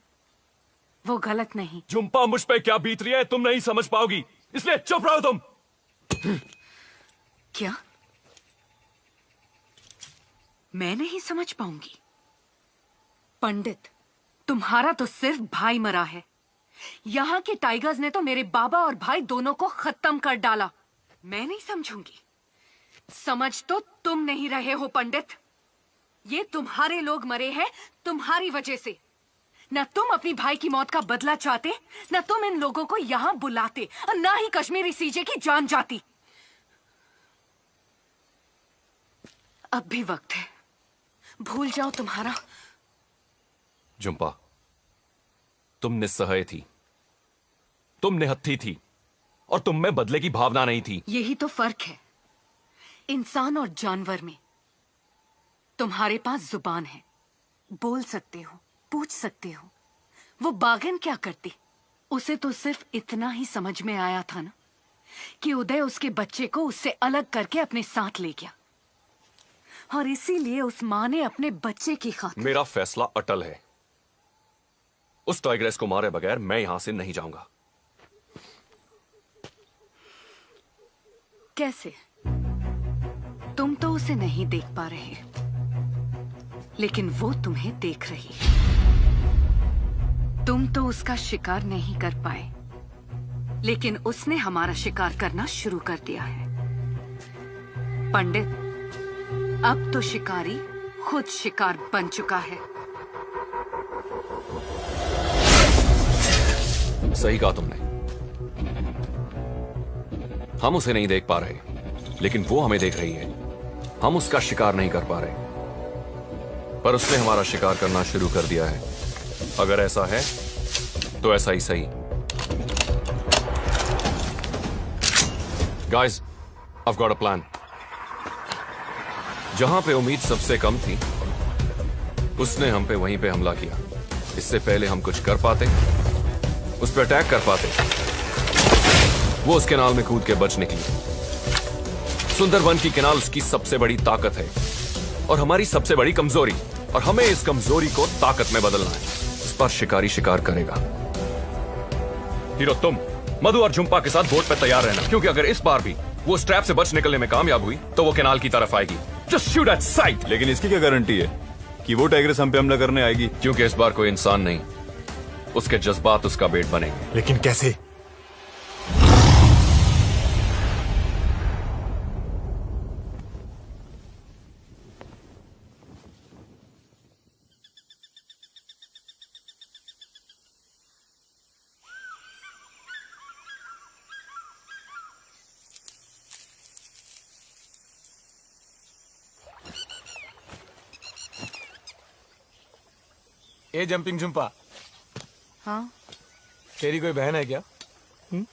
वो गलत नहीं। झुम्पा, मुझ पे क्या बीत रही है तुम नहीं समझ पाओगी, इसलिए चुप रहो तुम। क्या मैं नहीं समझ पाऊंगी? पंडित, तुम्हारा तो सिर्फ भाई मरा है। यहाँ के टाइगर्स ने तो मेरे बाबा और भाई दोनों को खत्म कर डाला। मैं नहीं समझूंगी। समझ तो तुम नहीं रहे हो पंडित। ये तुम्हारे लोग मरे हैं तुम्हारी वजह से। न तुम अपनी भाई की मौत का बदला चाहते, न तुम इन लोगों को यहां बुलाते, और न ही कश्मीरी सीजे की जान जाती। अब भी वक्त है, भूल जाओ तुम्हारा। झुम्पा, तुम निस्सहाय थी, तुम निहत्थी थी, और तुम में बदले की भावना नहीं थी। यही तो फर्क है इंसान और जानवर में। तुम्हारे पास जुबान है, बोल सकते हो, पूछ सकते हो। वो बागन क्या करती? उसे तो सिर्फ इतना ही समझ में आया था ना कि उदय उसके बच्चे को उससे अलग करके अपने साथ ले गया, और इसीलिए उस मां ने अपने बच्चे की खातिर। मेरा फैसला अटल है। उस टाइग्रेस को मारे बगैर मैं यहां से नहीं जाऊंगा। कैसे? तुम तो उसे नहीं देख पा रहे, लेकिन वो तुम्हें देख रही है। तुम तो उसका शिकार नहीं कर पाए, लेकिन उसने हमारा शिकार करना शुरू कर दिया है। पंडित, अब तो शिकारी खुद शिकार बन चुका है। सही कहा तुमने। हम उसे नहीं देख पा रहे, लेकिन वो हमें देख रही है। हम उसका शिकार नहीं कर पा रहे, पर उसने हमारा शिकार करना शुरू कर दिया है। अगर ऐसा है तो ऐसा ही सही। Guys, I've got a plan. जहां पे उम्मीद सबसे कम थी, उसने हम पे वहीं पे हमला किया। इससे पहले हम कुछ कर पाते, उस पर अटैक कर पाते, वो उस कैनाल में कूद के बच निकली। सुंदरबन की कैनाल उसकी सबसे बड़ी ताकत है और हमारी सबसे बड़ी कमजोरी, और हमें इस कमजोरी को ताकत में बदलना है। इस पर शिकारी शिकार करेगा। हीरो, तुम मधु और झुम्पा के साथ बोट पे तैयार रहना, क्योंकि अगर इस बार भी वो स्ट्रैप से बच निकलने में कामयाब हुई तो वो कैनाल की तरफ आएगी। Just shoot at site. लेकिन इसकी क्या गारंटी है कि वो टाइग्रेस हम पे हमला करने आएगी? क्योंकि इस बार कोई इंसान नहीं, उसके जज्बात उसका बेट बनेंगे। लेकिन कैसे? ए जंपिंग झुम्पा, हाँ तेरी कोई बहन है क्या? नहीं?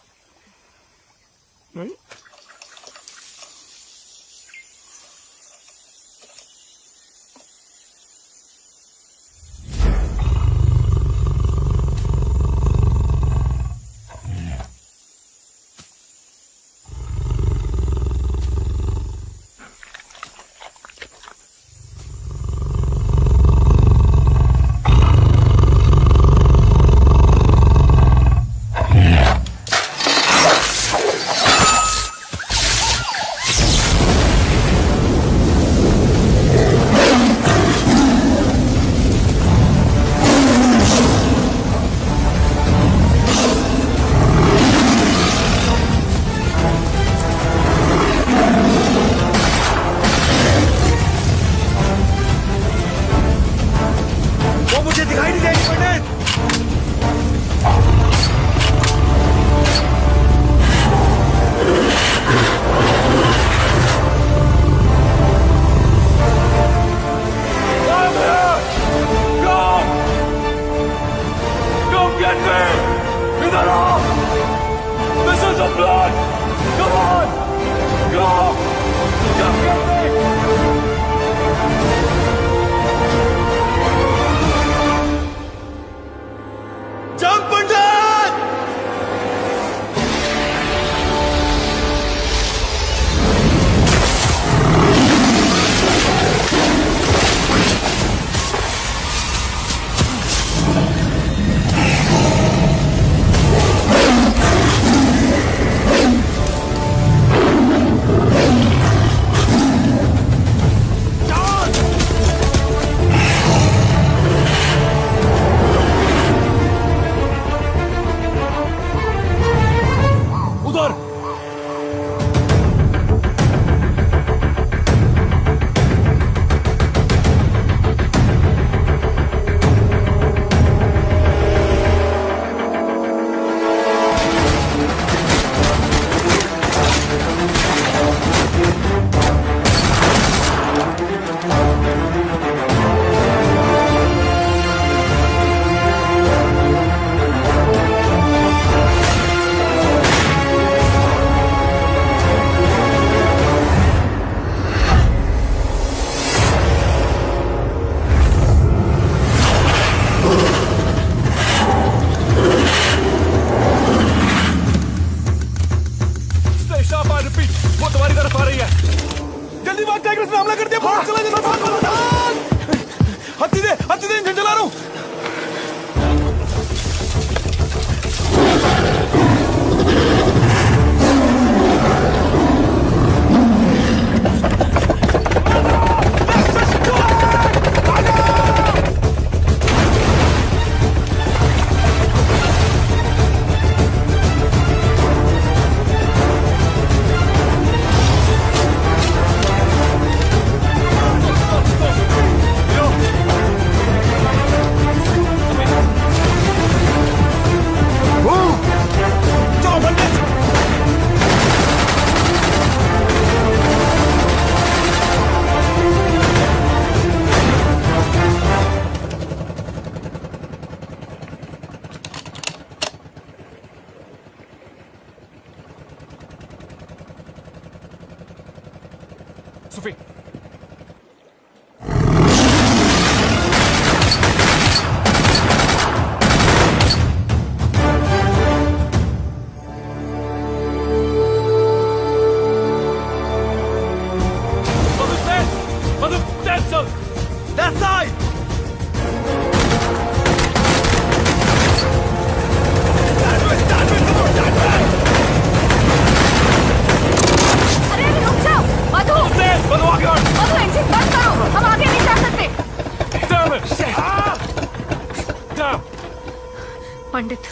पंडित,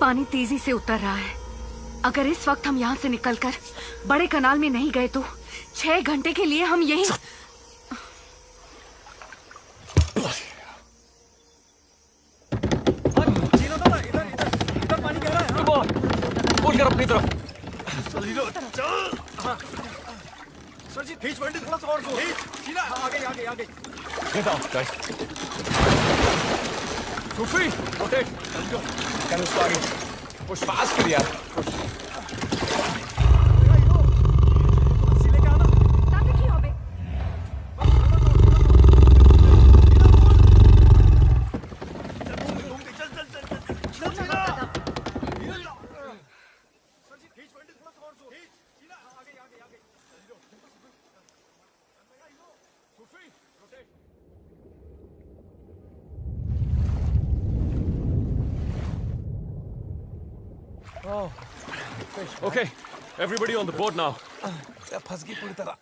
पानी तेजी से उतर रहा है। अगर इस वक्त हम यहाँ से निकलकर बड़े कनाल में नहीं गए तो 6 घंटे के लिए हम यहीं। बोल कर अपनी तरफ। सर जी खींच पंडित, थोड़ा सा और जोर। खींच, आगे आगे आगे। Get out, guys. Sufi, rotate. Let's go. Can you start it? Push fast कर यार. Oh. Okay, everybody on the board now. फंस गई पूरी तरह.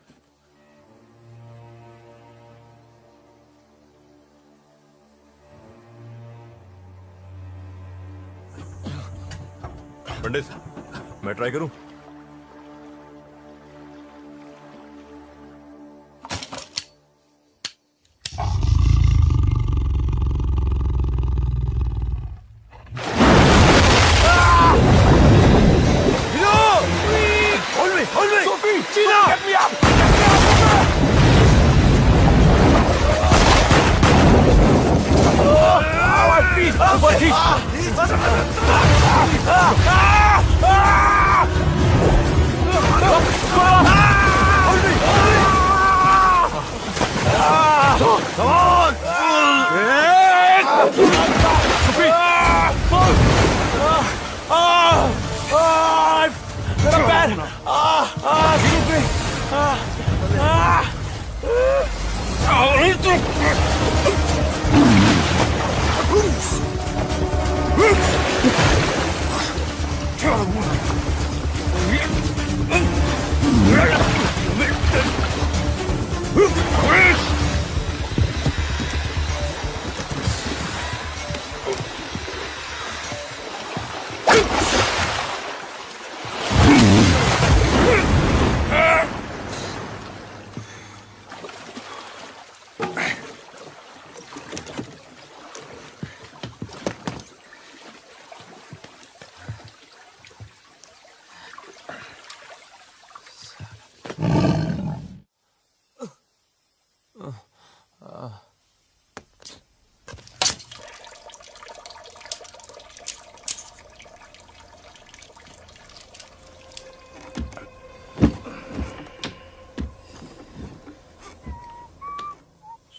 पंडित, मैं ट्राई करूं?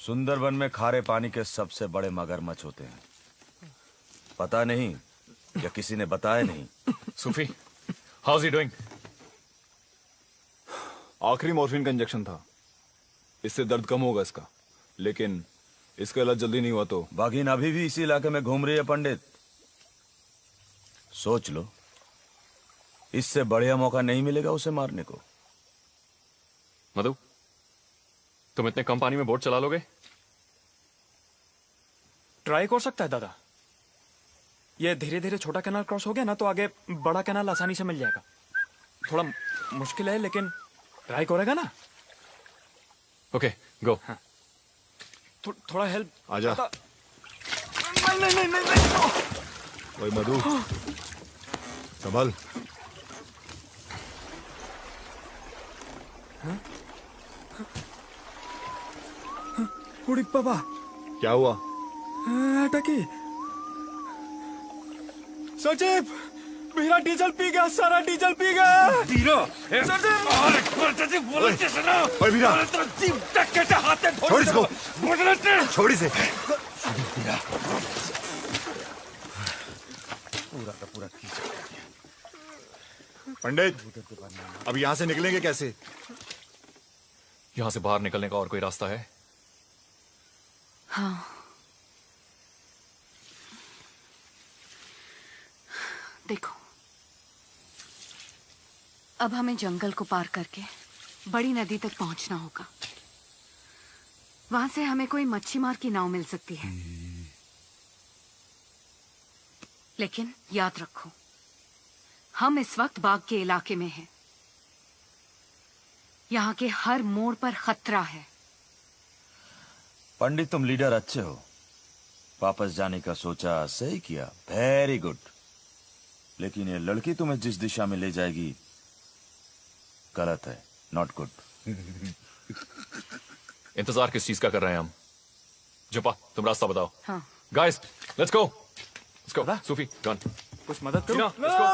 सुंदरबन में खारे पानी के सबसे बड़े मगरमच्छ होते हैं। पता नहीं या किसी ने बताया नहीं। सूफी, हाउ इज ही डूइंग? आखिरी मॉर्फिन का इंजेक्शन था, इससे दर्द कम होगा इसका, लेकिन इसका इलाज जल्दी नहीं हुआ तो। बाघिन अभी भी इसी इलाके में घूम रही है पंडित। सोच लो, इससे बढ़िया मौका नहीं मिलेगा उसे मारने को। मधु, तुम इतने कम पानी में बोट चला लोगे? ट्राई कर सकता है दादा। ये धीरे धीरे छोटा कैनाल क्रॉस हो गया ना तो आगे बड़ा कैनाल आसानी से मिल जाएगा। थोड़ा मुश्किल है लेकिन ट्राई करेगा ना। ओके, गो। हाँ। थोड़ा हेल्प। आजा। नहीं। वही मधु, संभल। उड़ी बाबा, क्या हुआ? अटकी। सचिव, मेरा डीजल पी गया, सारा डीजल पी गया। वीरा, ओए वीरा, छोड़ इसको, छोड़ इसे। पूरा का पूरा पंडित, अब यहाँ से निकलेंगे कैसे? यहां से बाहर निकलने का और कोई रास्ता है? हाँ, देखो, अब हमें जंगल को पार करके बड़ी नदी तक पहुंचना होगा। वहां से हमें कोई मच्छी मार की नाव मिल सकती है। लेकिन याद रखो, हम इस वक्त बाग के इलाके में हैं। यहाँ के हर मोड़ पर खतरा है। पंडित, तुम लीडर अच्छे हो। वापस जाने का सोचा, सही किया, वेरी गुड। लेकिन ये लड़की तुम्हें जिस दिशा में ले जाएगी गलत है, नॉट गुड। इंतजार किस चीज का कर रहे हैं हम? जुपा, तुम रास्ता बताओ। हाँ। Guys, let's go. Sufi, gun. कुछ मदद करो। टीना, let's go।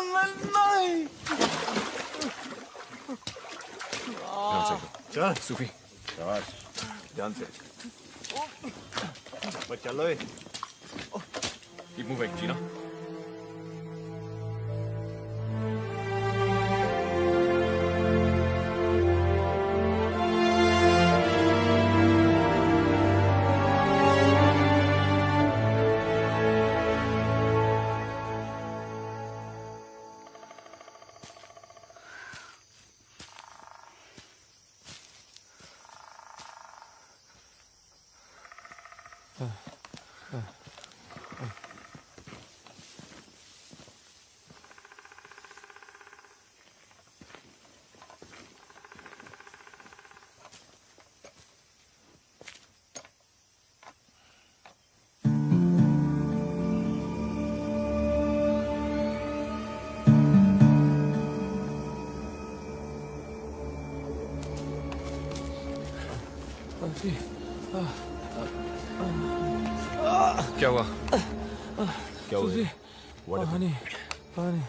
चल सूफी, ध्यान से। बस चलो। कीप मूविंग, टीना। क्या हुआ? क्या हुआ? पानी, पानी।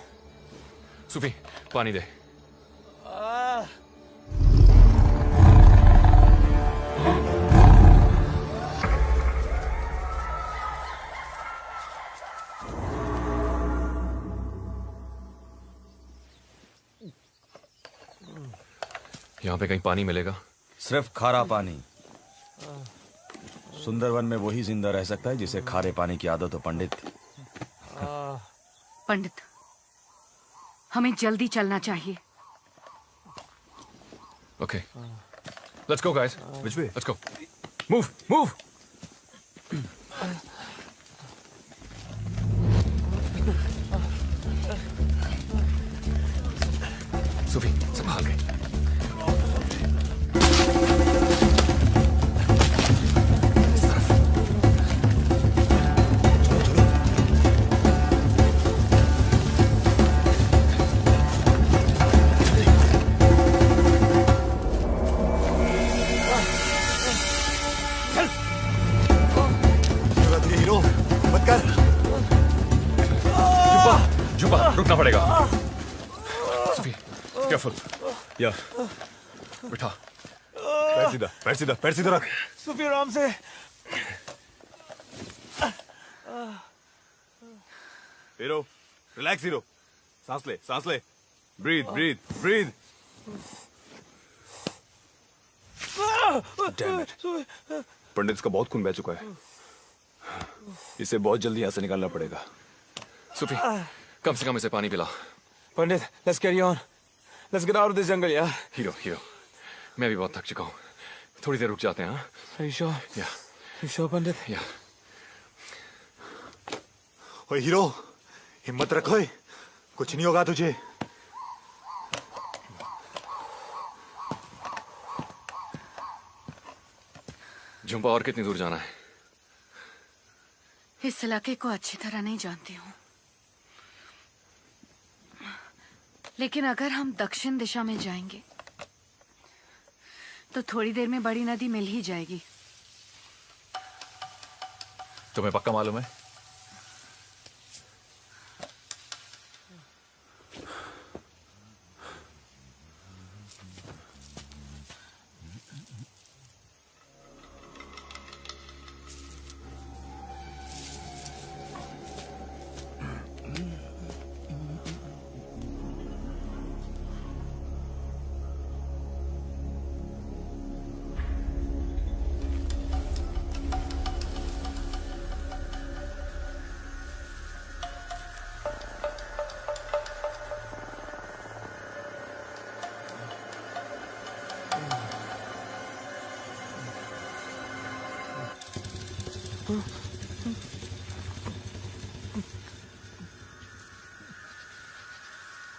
सूफी, पानी दे। यहाँ पे कहीं पानी मिलेगा? सिर्फ खारा पानी। सुंदरवन में वही जिंदा रह सकता है जिसे खारे पानी की आदत हो, पंडित। पंडित, हमें जल्दी चलना चाहिए। Okay, let's go guys. Which way? Let's go. Move, move. Sufi, संभाल के। रुकना पड़ेगा। सूफी, केयरफुल। या बिठा। पैर सीधा, पैर सीधा, पैर सीधा रख। सूफी, आराम से। Hero, relax hero. सांस ले, सांस ले। Breathe, breathe, breathe. Damn it. पंडित का बहुत खून बह चुका है। इसे बहुत जल्दी यहाँ से निकालना पड़ेगा। सूफी, कम से कम इसे पानी पिला। पंडित, let's carry on. Let's get out of this jungle, yeah. Hero, hero, मैं भी बहुत थक चुका हूँ। थोड़ी देर रुक जाते हैं, हाँ? Are you sure? Yeah. You sure, Pandit? Yeah. ओए हीरो, हिम्मत रखो। कुछ नहीं होगा तुझे। झुंपा, और कितनी दूर जाना है? इस इलाके को अच्छी तरह नहीं जानती हूँ, लेकिन अगर हम दक्षिण दिशा में जाएंगे तो थोड़ी देर में बड़ी नदी मिल ही जाएगी। तुम्हें पक्का मालूम है?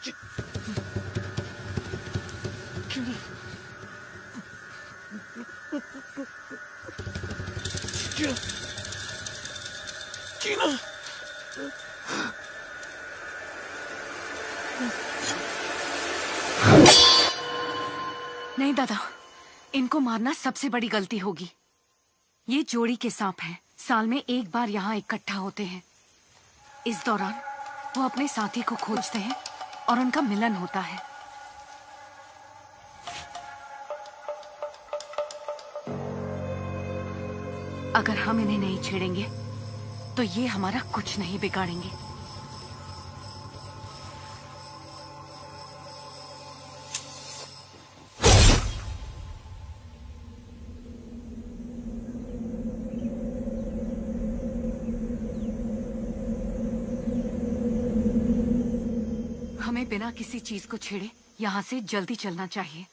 चीना। नहीं दादा, इनको मारना सबसे बड़ी गलती होगी। ये जोड़ी के सांप हैं, साल में एक बार यहाँ इकट्ठा होते हैं। इस दौरान वो अपने साथी को खोजते हैं और उनका मिलन होता है। अगर हम इन्हें नहीं छेड़ेंगे तो ये हमारा कुछ नहीं बिगाड़ेंगे। हमें बिना किसी चीज को छेड़े यहाँ से जल्दी चलना चाहिए।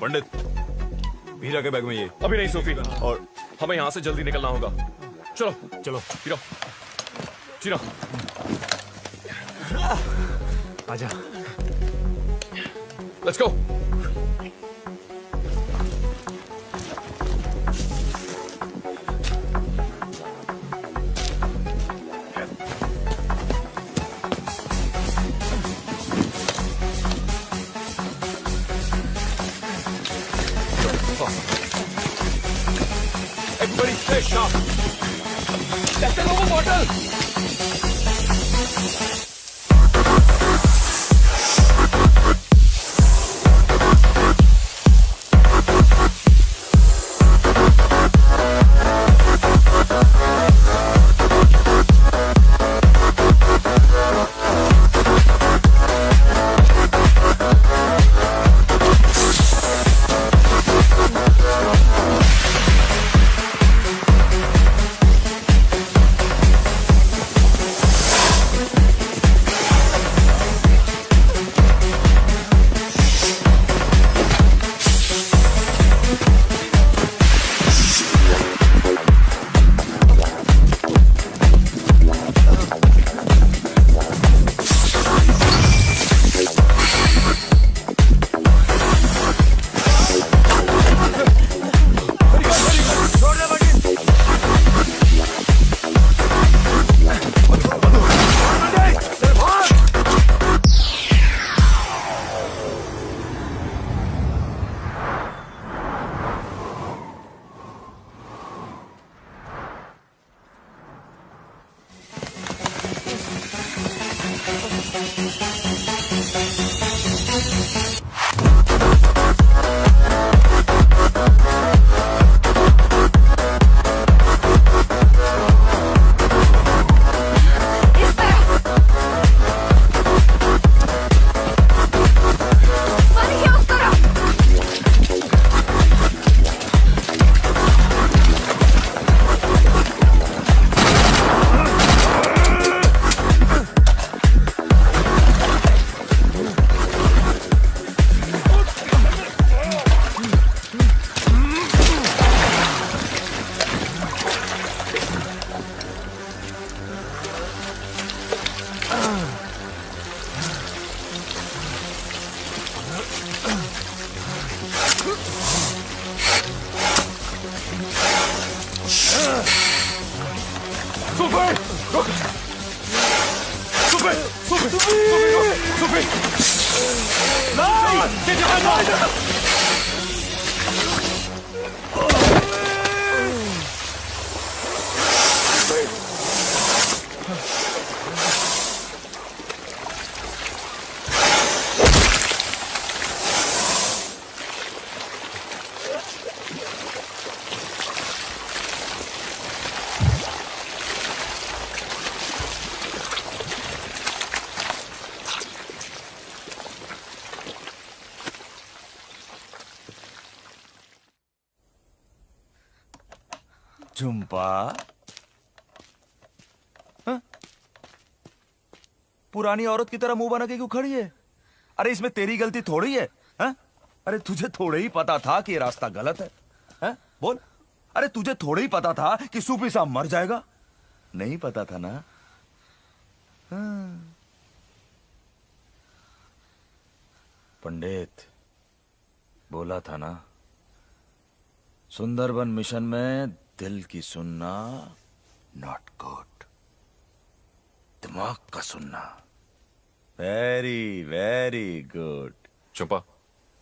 पंडित, हीरा के बैग में ये। अभी नहीं सोफी, और हमें यहाँ से जल्दी निकलना होगा। चलो चलो हीरा, चीना आजा। Let's go. Everybody stay sharp. That's the Nova bottle. Jhumpa, पुरानी औरत की तरह मुंह बना के क्यों खड़ी है? अरे इसमें तेरी गलती थोड़ी है, हा? अरे तुझे थोड़े ही पता था कि ये रास्ता गलत है, हा? बोल। अरे तुझे थोड़े ही पता था कि सूफी साहब मर जाएगा? नहीं पता था ना? हाँ। पंडित बोला था ना, सुंदरबन मिशन में दिल की सुनना नॉट गुड, दिमाग का सुनना वेरी वेरी गुड। चंपा,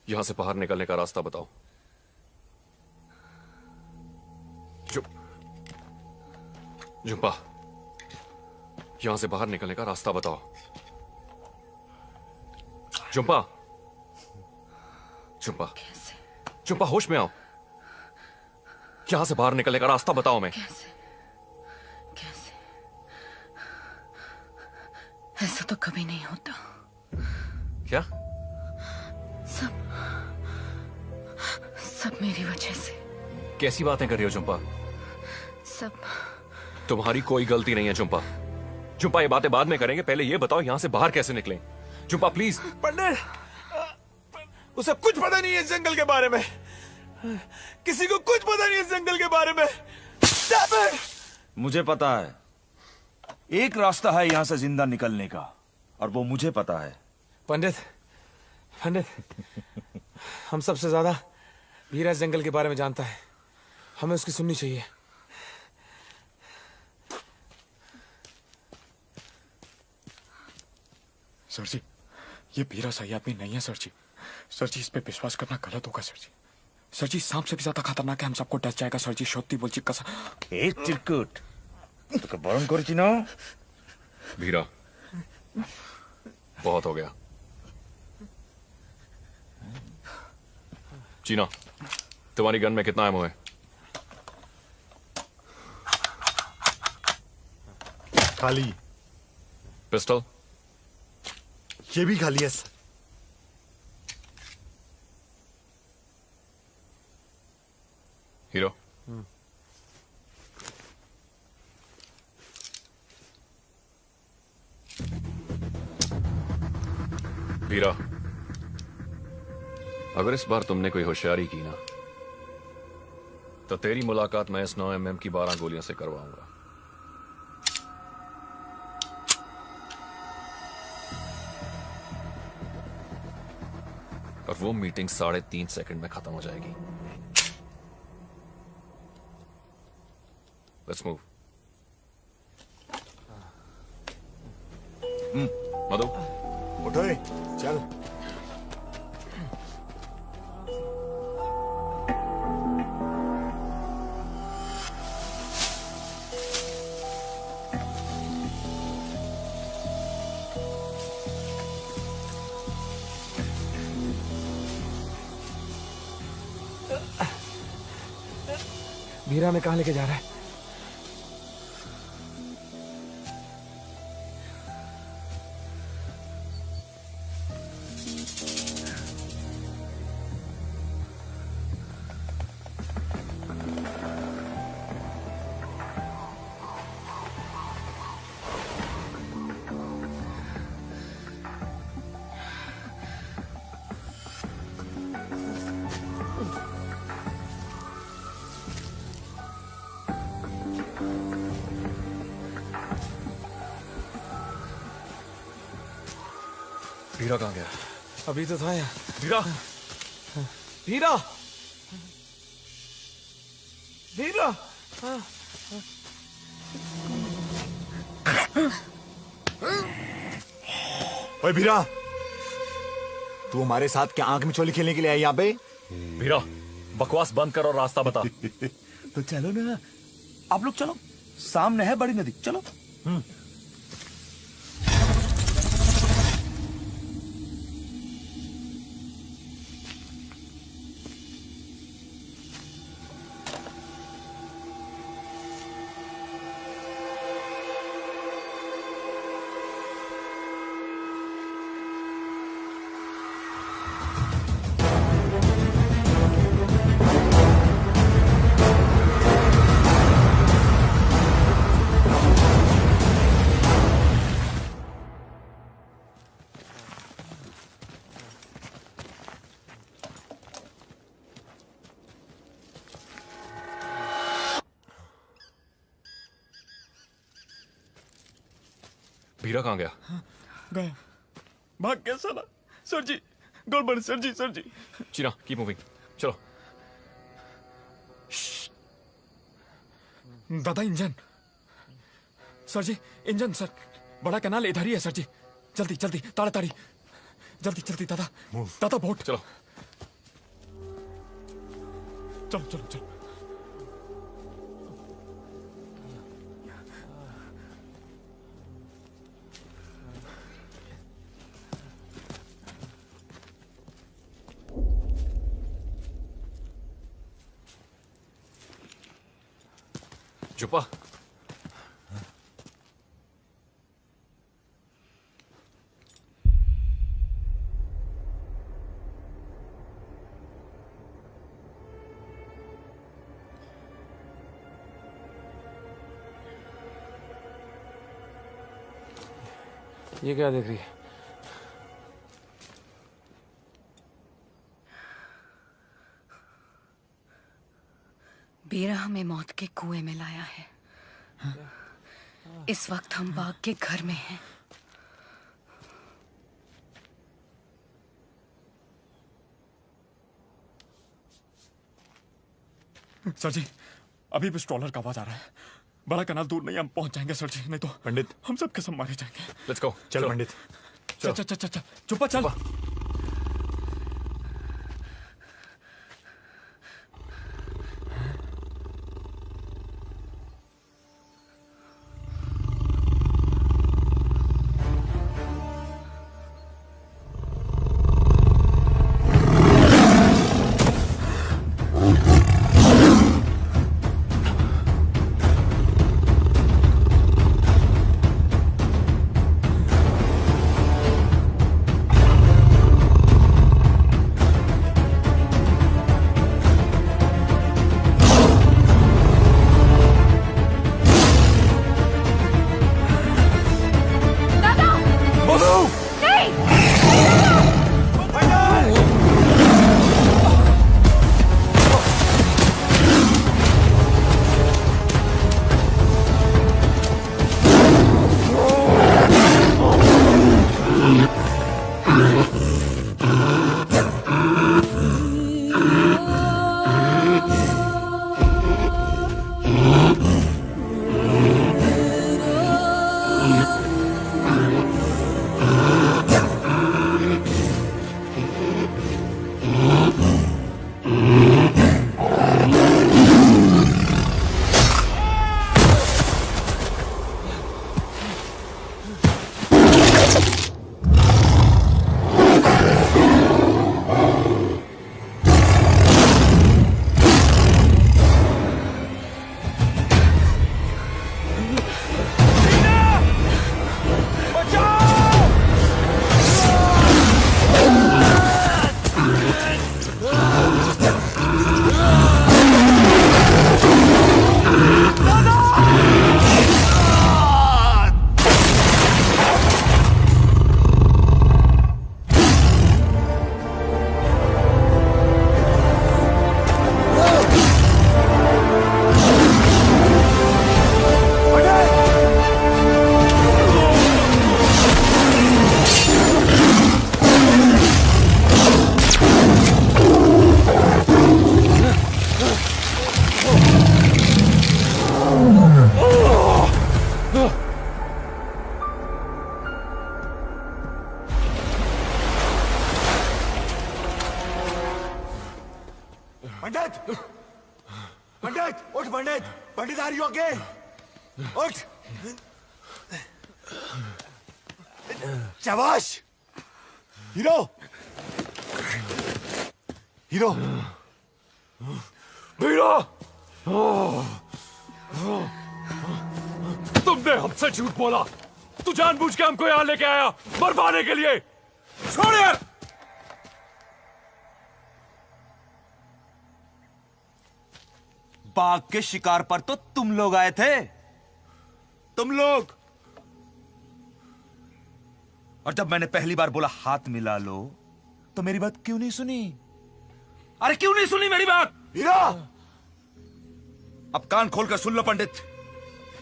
यहां से बाहर निकलने का रास्ता बताओ। झुम्पा, यहां से बाहर निकलने का रास्ता बताओ। झुम्पा, झुम्पा, झुम्पा होश में आओ। यहां से बाहर निकलने का रास्ता बताओ। मैं ऐसा तो कभी नहीं होता। क्या? सब मेरी वजह से। कैसी बातें कर रही हो झुम्पा? सब तुम्हारी कोई गलती नहीं है झुम्पा। झुम्पा, ये बातें बाद में करेंगे, पहले ये बताओ यहां से बाहर कैसे निकलें। झुम्पा प्लीज। पंडित, उसे कुछ पता नहीं है इस जंगल के बारे में। किसी को कुछ पता नहीं है इस जंगल के बारे में। मुझे पता है, एक रास्ता है यहां से जिंदा निकलने का, और वो मुझे पता है। पंडित, हम सबसे ज्यादा वीरा इस जंगल के बारे में जानता है, हमें उसकी सुननी चाहिए। सर जी, ये वीरा सही आदमी नहीं है सर जी। सर जी, इस पे विश्वास करना गलत होगा सर जी। सर जी, सांप से भी ज्यादा खतरनाक है, हम सबको डस जाएगा सर जी। सत्य बोलची कसम। एक चिरकुट तो बरण करची ना। वीरा, बहुत हो गया। चीना, तुम्हारी गन में कितना एमो है? खाली। पिस्टल? ये भी खाली है। हीरो, वीरा, अगर इस बार तुमने कोई होशियारी की ना, तो तेरी मुलाकात मैं इस 9mm की 12 गोलियों से करवाऊंगा। और वो मीटिंग 3.5 सेकंड में खत्म हो जाएगी। Let's move. मधु, उठो, चल। वीरा में कहां लेके जा रहा है? वीरा कहाँ गया? अभी तो था यहाँ। वीरा, वीरा, वीरा। ओए वीरा, तू हमारे साथ क्या आंख में चोली खेलने के लिए आई यहाँ पे? वीरा, बकवास बंद कर और रास्ता बता। तो चलो ना, आप लोग चलो, सामने है बड़ी नदी, चलो। वीरा कहाँ गया? गया, भाग गया साला। सर जी, गड़बड़ सर जी, सर जी। चीना, कीप मूविंग, चलो। दादा इंजन। सर जी, इंजन सर। बड़ा कैनाल इधर ही है सर जी। जल्दी जल्दी, ताड़ाताड़ी, जल्दी जल्दी दादा। दादा बोट। चलो चलो चलो चलो। जुप्पा, ये क्या देख रही है? बीरा हमें मौत के कुएं में लाया है। इस वक्त हम बाग के घर में हैं। सर जी, अभी भी स्ट्रॉलर का आवाज आ रहा है। बड़ा कनाल दूर नहीं, हम पहुंच जाएंगे सर जी, नहीं तो पंडित हम सब कसम मारे जाएंगे। Let's go. चलो पंडित, चल चल चल चल, चुप्पा चल। पंडित आर यू ओके? उठ। शाबाश हीरो, हीरो। वीरा, तुमने हमसे झूठ बोला। तू जानबूझ के हमको यहां लेके आया मरवाने के लिए। छोड़ यार। बाघ के शिकार पर तो तुम लोग आए थे, तुम लोग। और जब मैंने पहली बार बोला हाथ मिला लो, तो मेरी बात क्यों नहीं सुनी? अरे क्यों नहीं सुनी मेरी बात? हीरा, अब कान खोलकर सुन लो पंडित।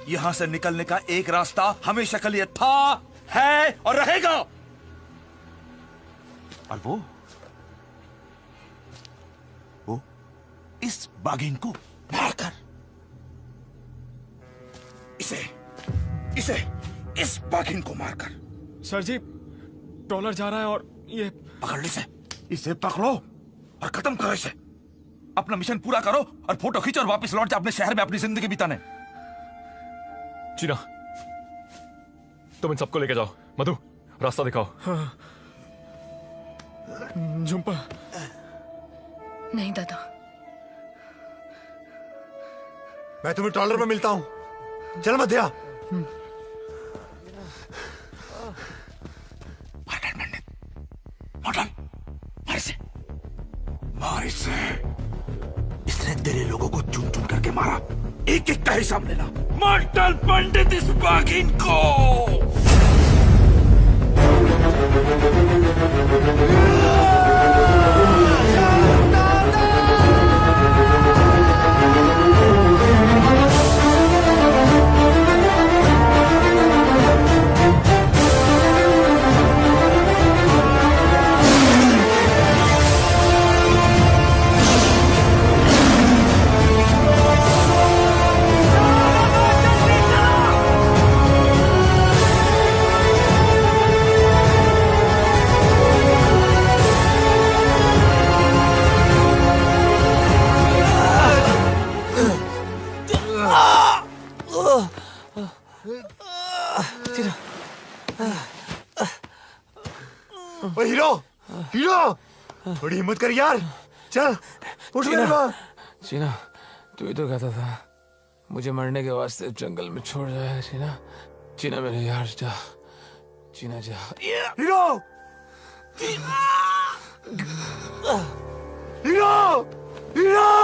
यहां से निकलने का एक रास्ता हमेशा के लिए था है और रहेगा। और वो इस बाघिन को मारकर इसे इस बाघिन को मारकर। सर जी, ट्रॉलर जा रहा है और ये पकड़ ली इसे पकड़ो और खत्म करो इसे। अपना मिशन पूरा करो और फोटो खींचो और वापस लौट जाओ अपने शहर में अपनी जिंदगी बिताने। चीना, तुम इन सबको लेके जाओ। मधु, रास्ता दिखाओ। हाँ। झुम्पा। नहीं दादा, मैं तुम्हें ट्रॉलर में मिलता हूं। चल मध्या। मार इसे। इसने तेरे लोगों को चुन चुन करके मारा। एक एक का हिसाब लेना। मार डाल पंडित इस बाघिन को। ओ हीरो, हीरो, थोड़ी हिम्मत कर यार। चल उठ मेरे पास। चीना, तू ही तो कहता था मुझे मरने के वास्ते जंगल में छोड़ जाएगा। चीना, चीना मेरे यार, जा। चीना जा। Hero, hero, hero.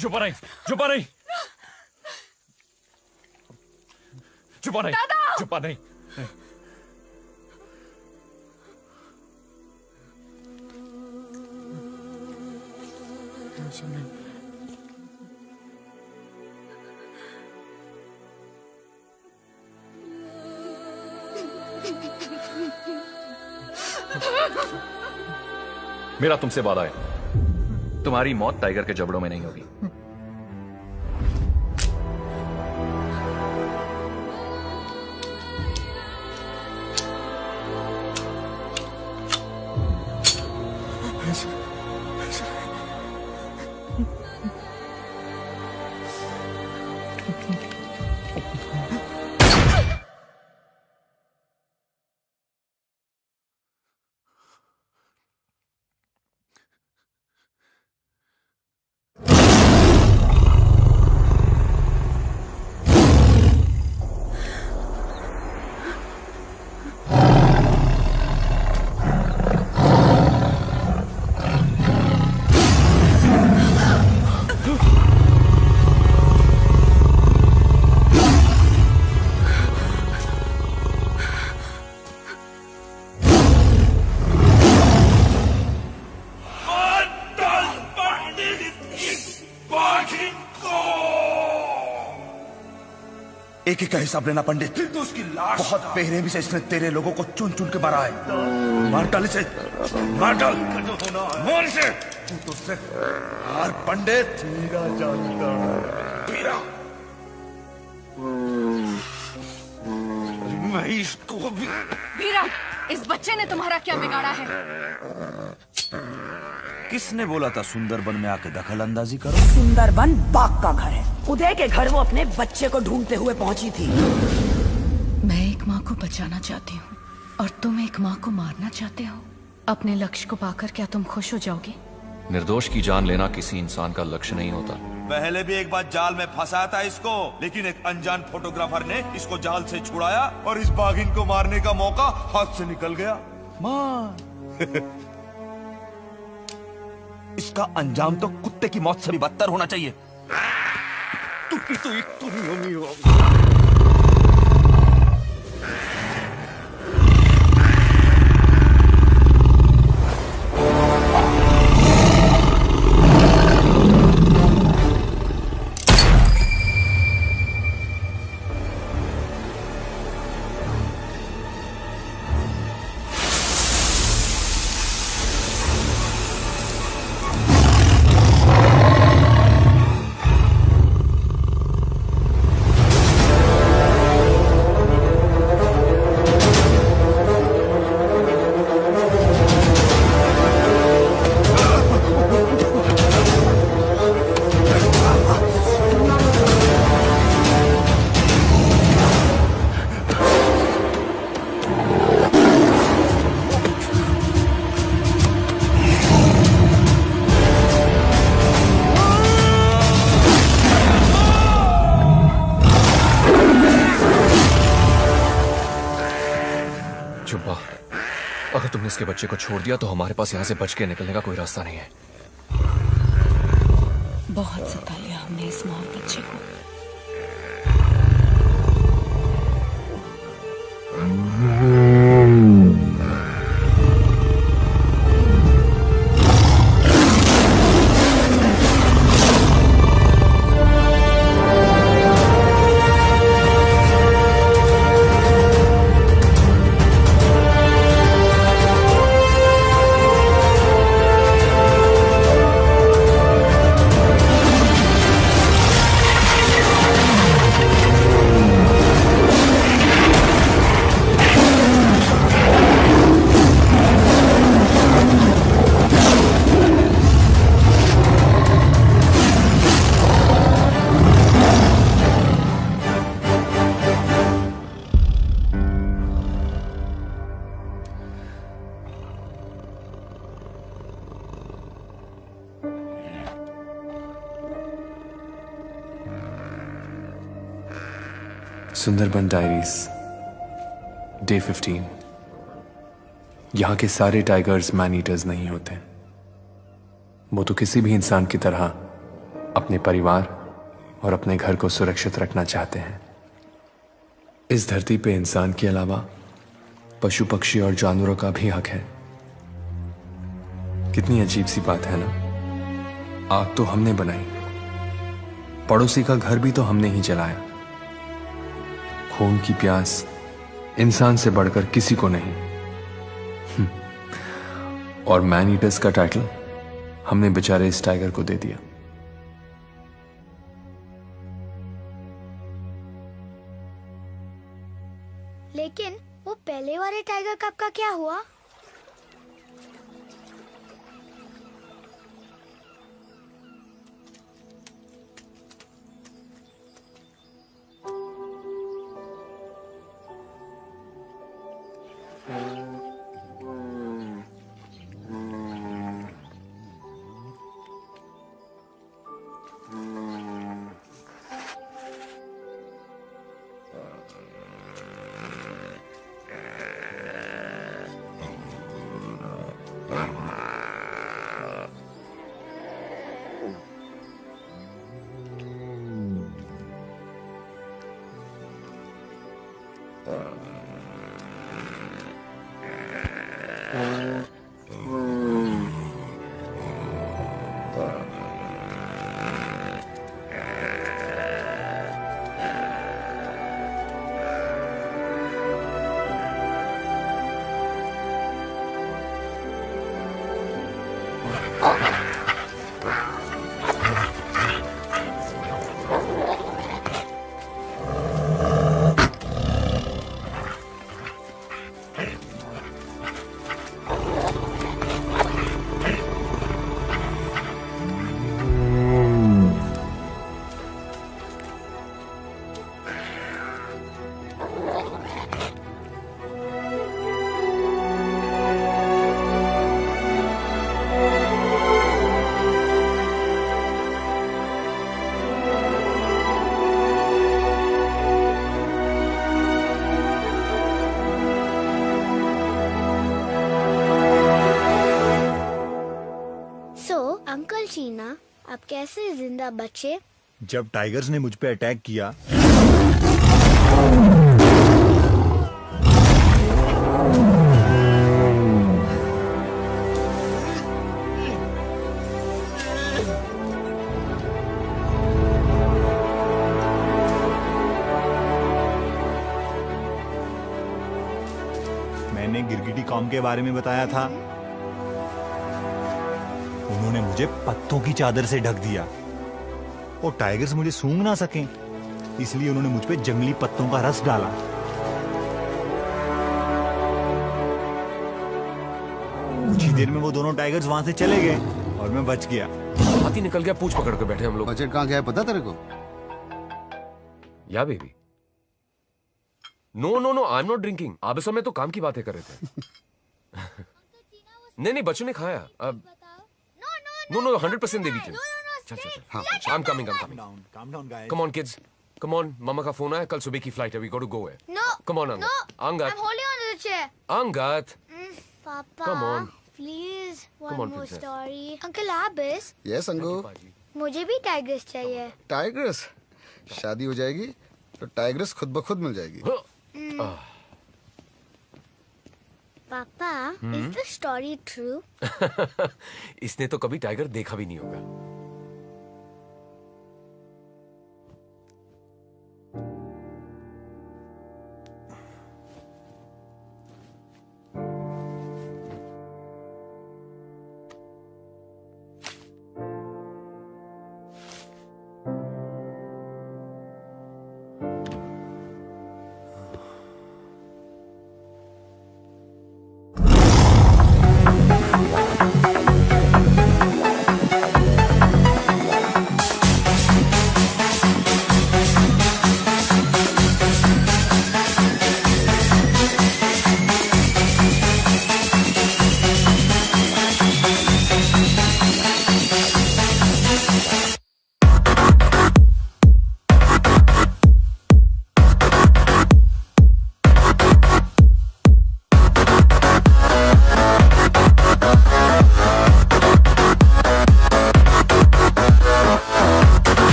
छुपा नहीं, छुपा नहीं, छुपा नहीं, छुपा नहीं। मेरा तुमसे वादा है, तुम्हारी मौत टाइगर के जबड़ों में नहीं होगी। एक एक का हिसाब लेना पंडित। फिर तो उसकी लाश बहुत बेरहमी से इसने तेरे लोगों को चुन चुन के मारा है। मार डाल इसे, मार डाल, मार इसे। तू तो सिर्फ हार पंडित। वीरा जानता है। वीरा, मैं इसको भी... वीरा, इस बच्चे ने तुम्हारा क्या बिगाड़ा है? किसने बोला था सुंदरबन में आके दखल अंदाजी करो? सुंदरबन बाघ का घर है। उदय के घर वो अपने बच्चे को ढूंढते हुए पहुंची थी। मैं एक माँ को बचाना चाहती हूँ और तुम एक माँ को मारना चाहते हो। अपने लक्ष्य को पाकर क्या तुम खुश हो जाओगे? निर्दोष की जान लेना किसी इंसान का लक्ष्य नहीं होता। पहले भी एक बार जाल में फंसाया था इसको, लेकिन एक अनजान फोटोग्राफर ने इसको जाल से छुड़ाया और इस बाघिन को मारने का मौका हाथ से निकल गया। मार। इसका अंजाम तो कुत्ते की मौत से भी बदतर होना चाहिए। अगर तुमने इसके बच्चे को छोड़ दिया तो हमारे पास यहाँ से बच के निकलने का कोई रास्ता नहीं है। बहुत सता लिया हमने इस माँ और बच्चे को। Sundarban diaries day 15। यहाँ के सारे टाइगर्स मैन ईटर्स नहीं होते। वो तो किसी भी इंसान की तरह अपने परिवार और अपने घर को सुरक्षित रखना चाहते हैं। इस धरती पे इंसान के अलावा पशु पक्षी और जानवरों का भी हक है। कितनी अजीब सी बात है ना। आग तो हमने बनाई, पड़ोसी का घर भी तो हमने ही जलाया। खून की प्यास इंसान से बढ़कर किसी को नहीं। और मैन ईटर्स का टाइटल हमने बेचारे इस टाइगर को दे दिया। लेकिन वो पहले वाले टाइगर कप का क्या हुआ? कैसे जिंदा बचे? जब टाइगर्स ने मुझ पे अटैक किया मैंने गिरगिटी कॉम के बारे में बताया था, उन्होंने मुझे पत्तों की चादर से ढक दिया और टाइगर्स मुझे सूंघ ना सकें, इसलिए उन्होंने मुझ पे जंगली पत्तों का रस डाला। कुछ ही देर में वो दोनों टाइगर्स वहां से चले गए और मैं बच गया। हाथी निकल गया, पूंछ पकड़ के बैठे हम लोग। बजट कहाँ गया है पता तेरे को? या baby. No no no, I am not drinking. आप इस समय तो काम की बातें कर रहे थे। नहीं नहीं, बच्चों ने खाया। अब नो नो 100% देवी चल चल चल। हाँ, I am coming, I am coming. Come on kids, come on. मामा का फोन आया, कल सुबह की फ्लाइट है, वी गॉट टू गो है। No. Come on Angad. Angad, I'm holding on to the chair. Angad. Papa, Come on. please, one Come on, more princess. story. Uncle Abis, yes Angu. मुझे भी टाइगर्स चाहिए। टाइगर्स? शादी हो जाएगी तो टाइगर्स खुद ब खुद मिल जाएगी। पापा, is the story true? इसने तो कभी टाइगर देखा भी नहीं होगा।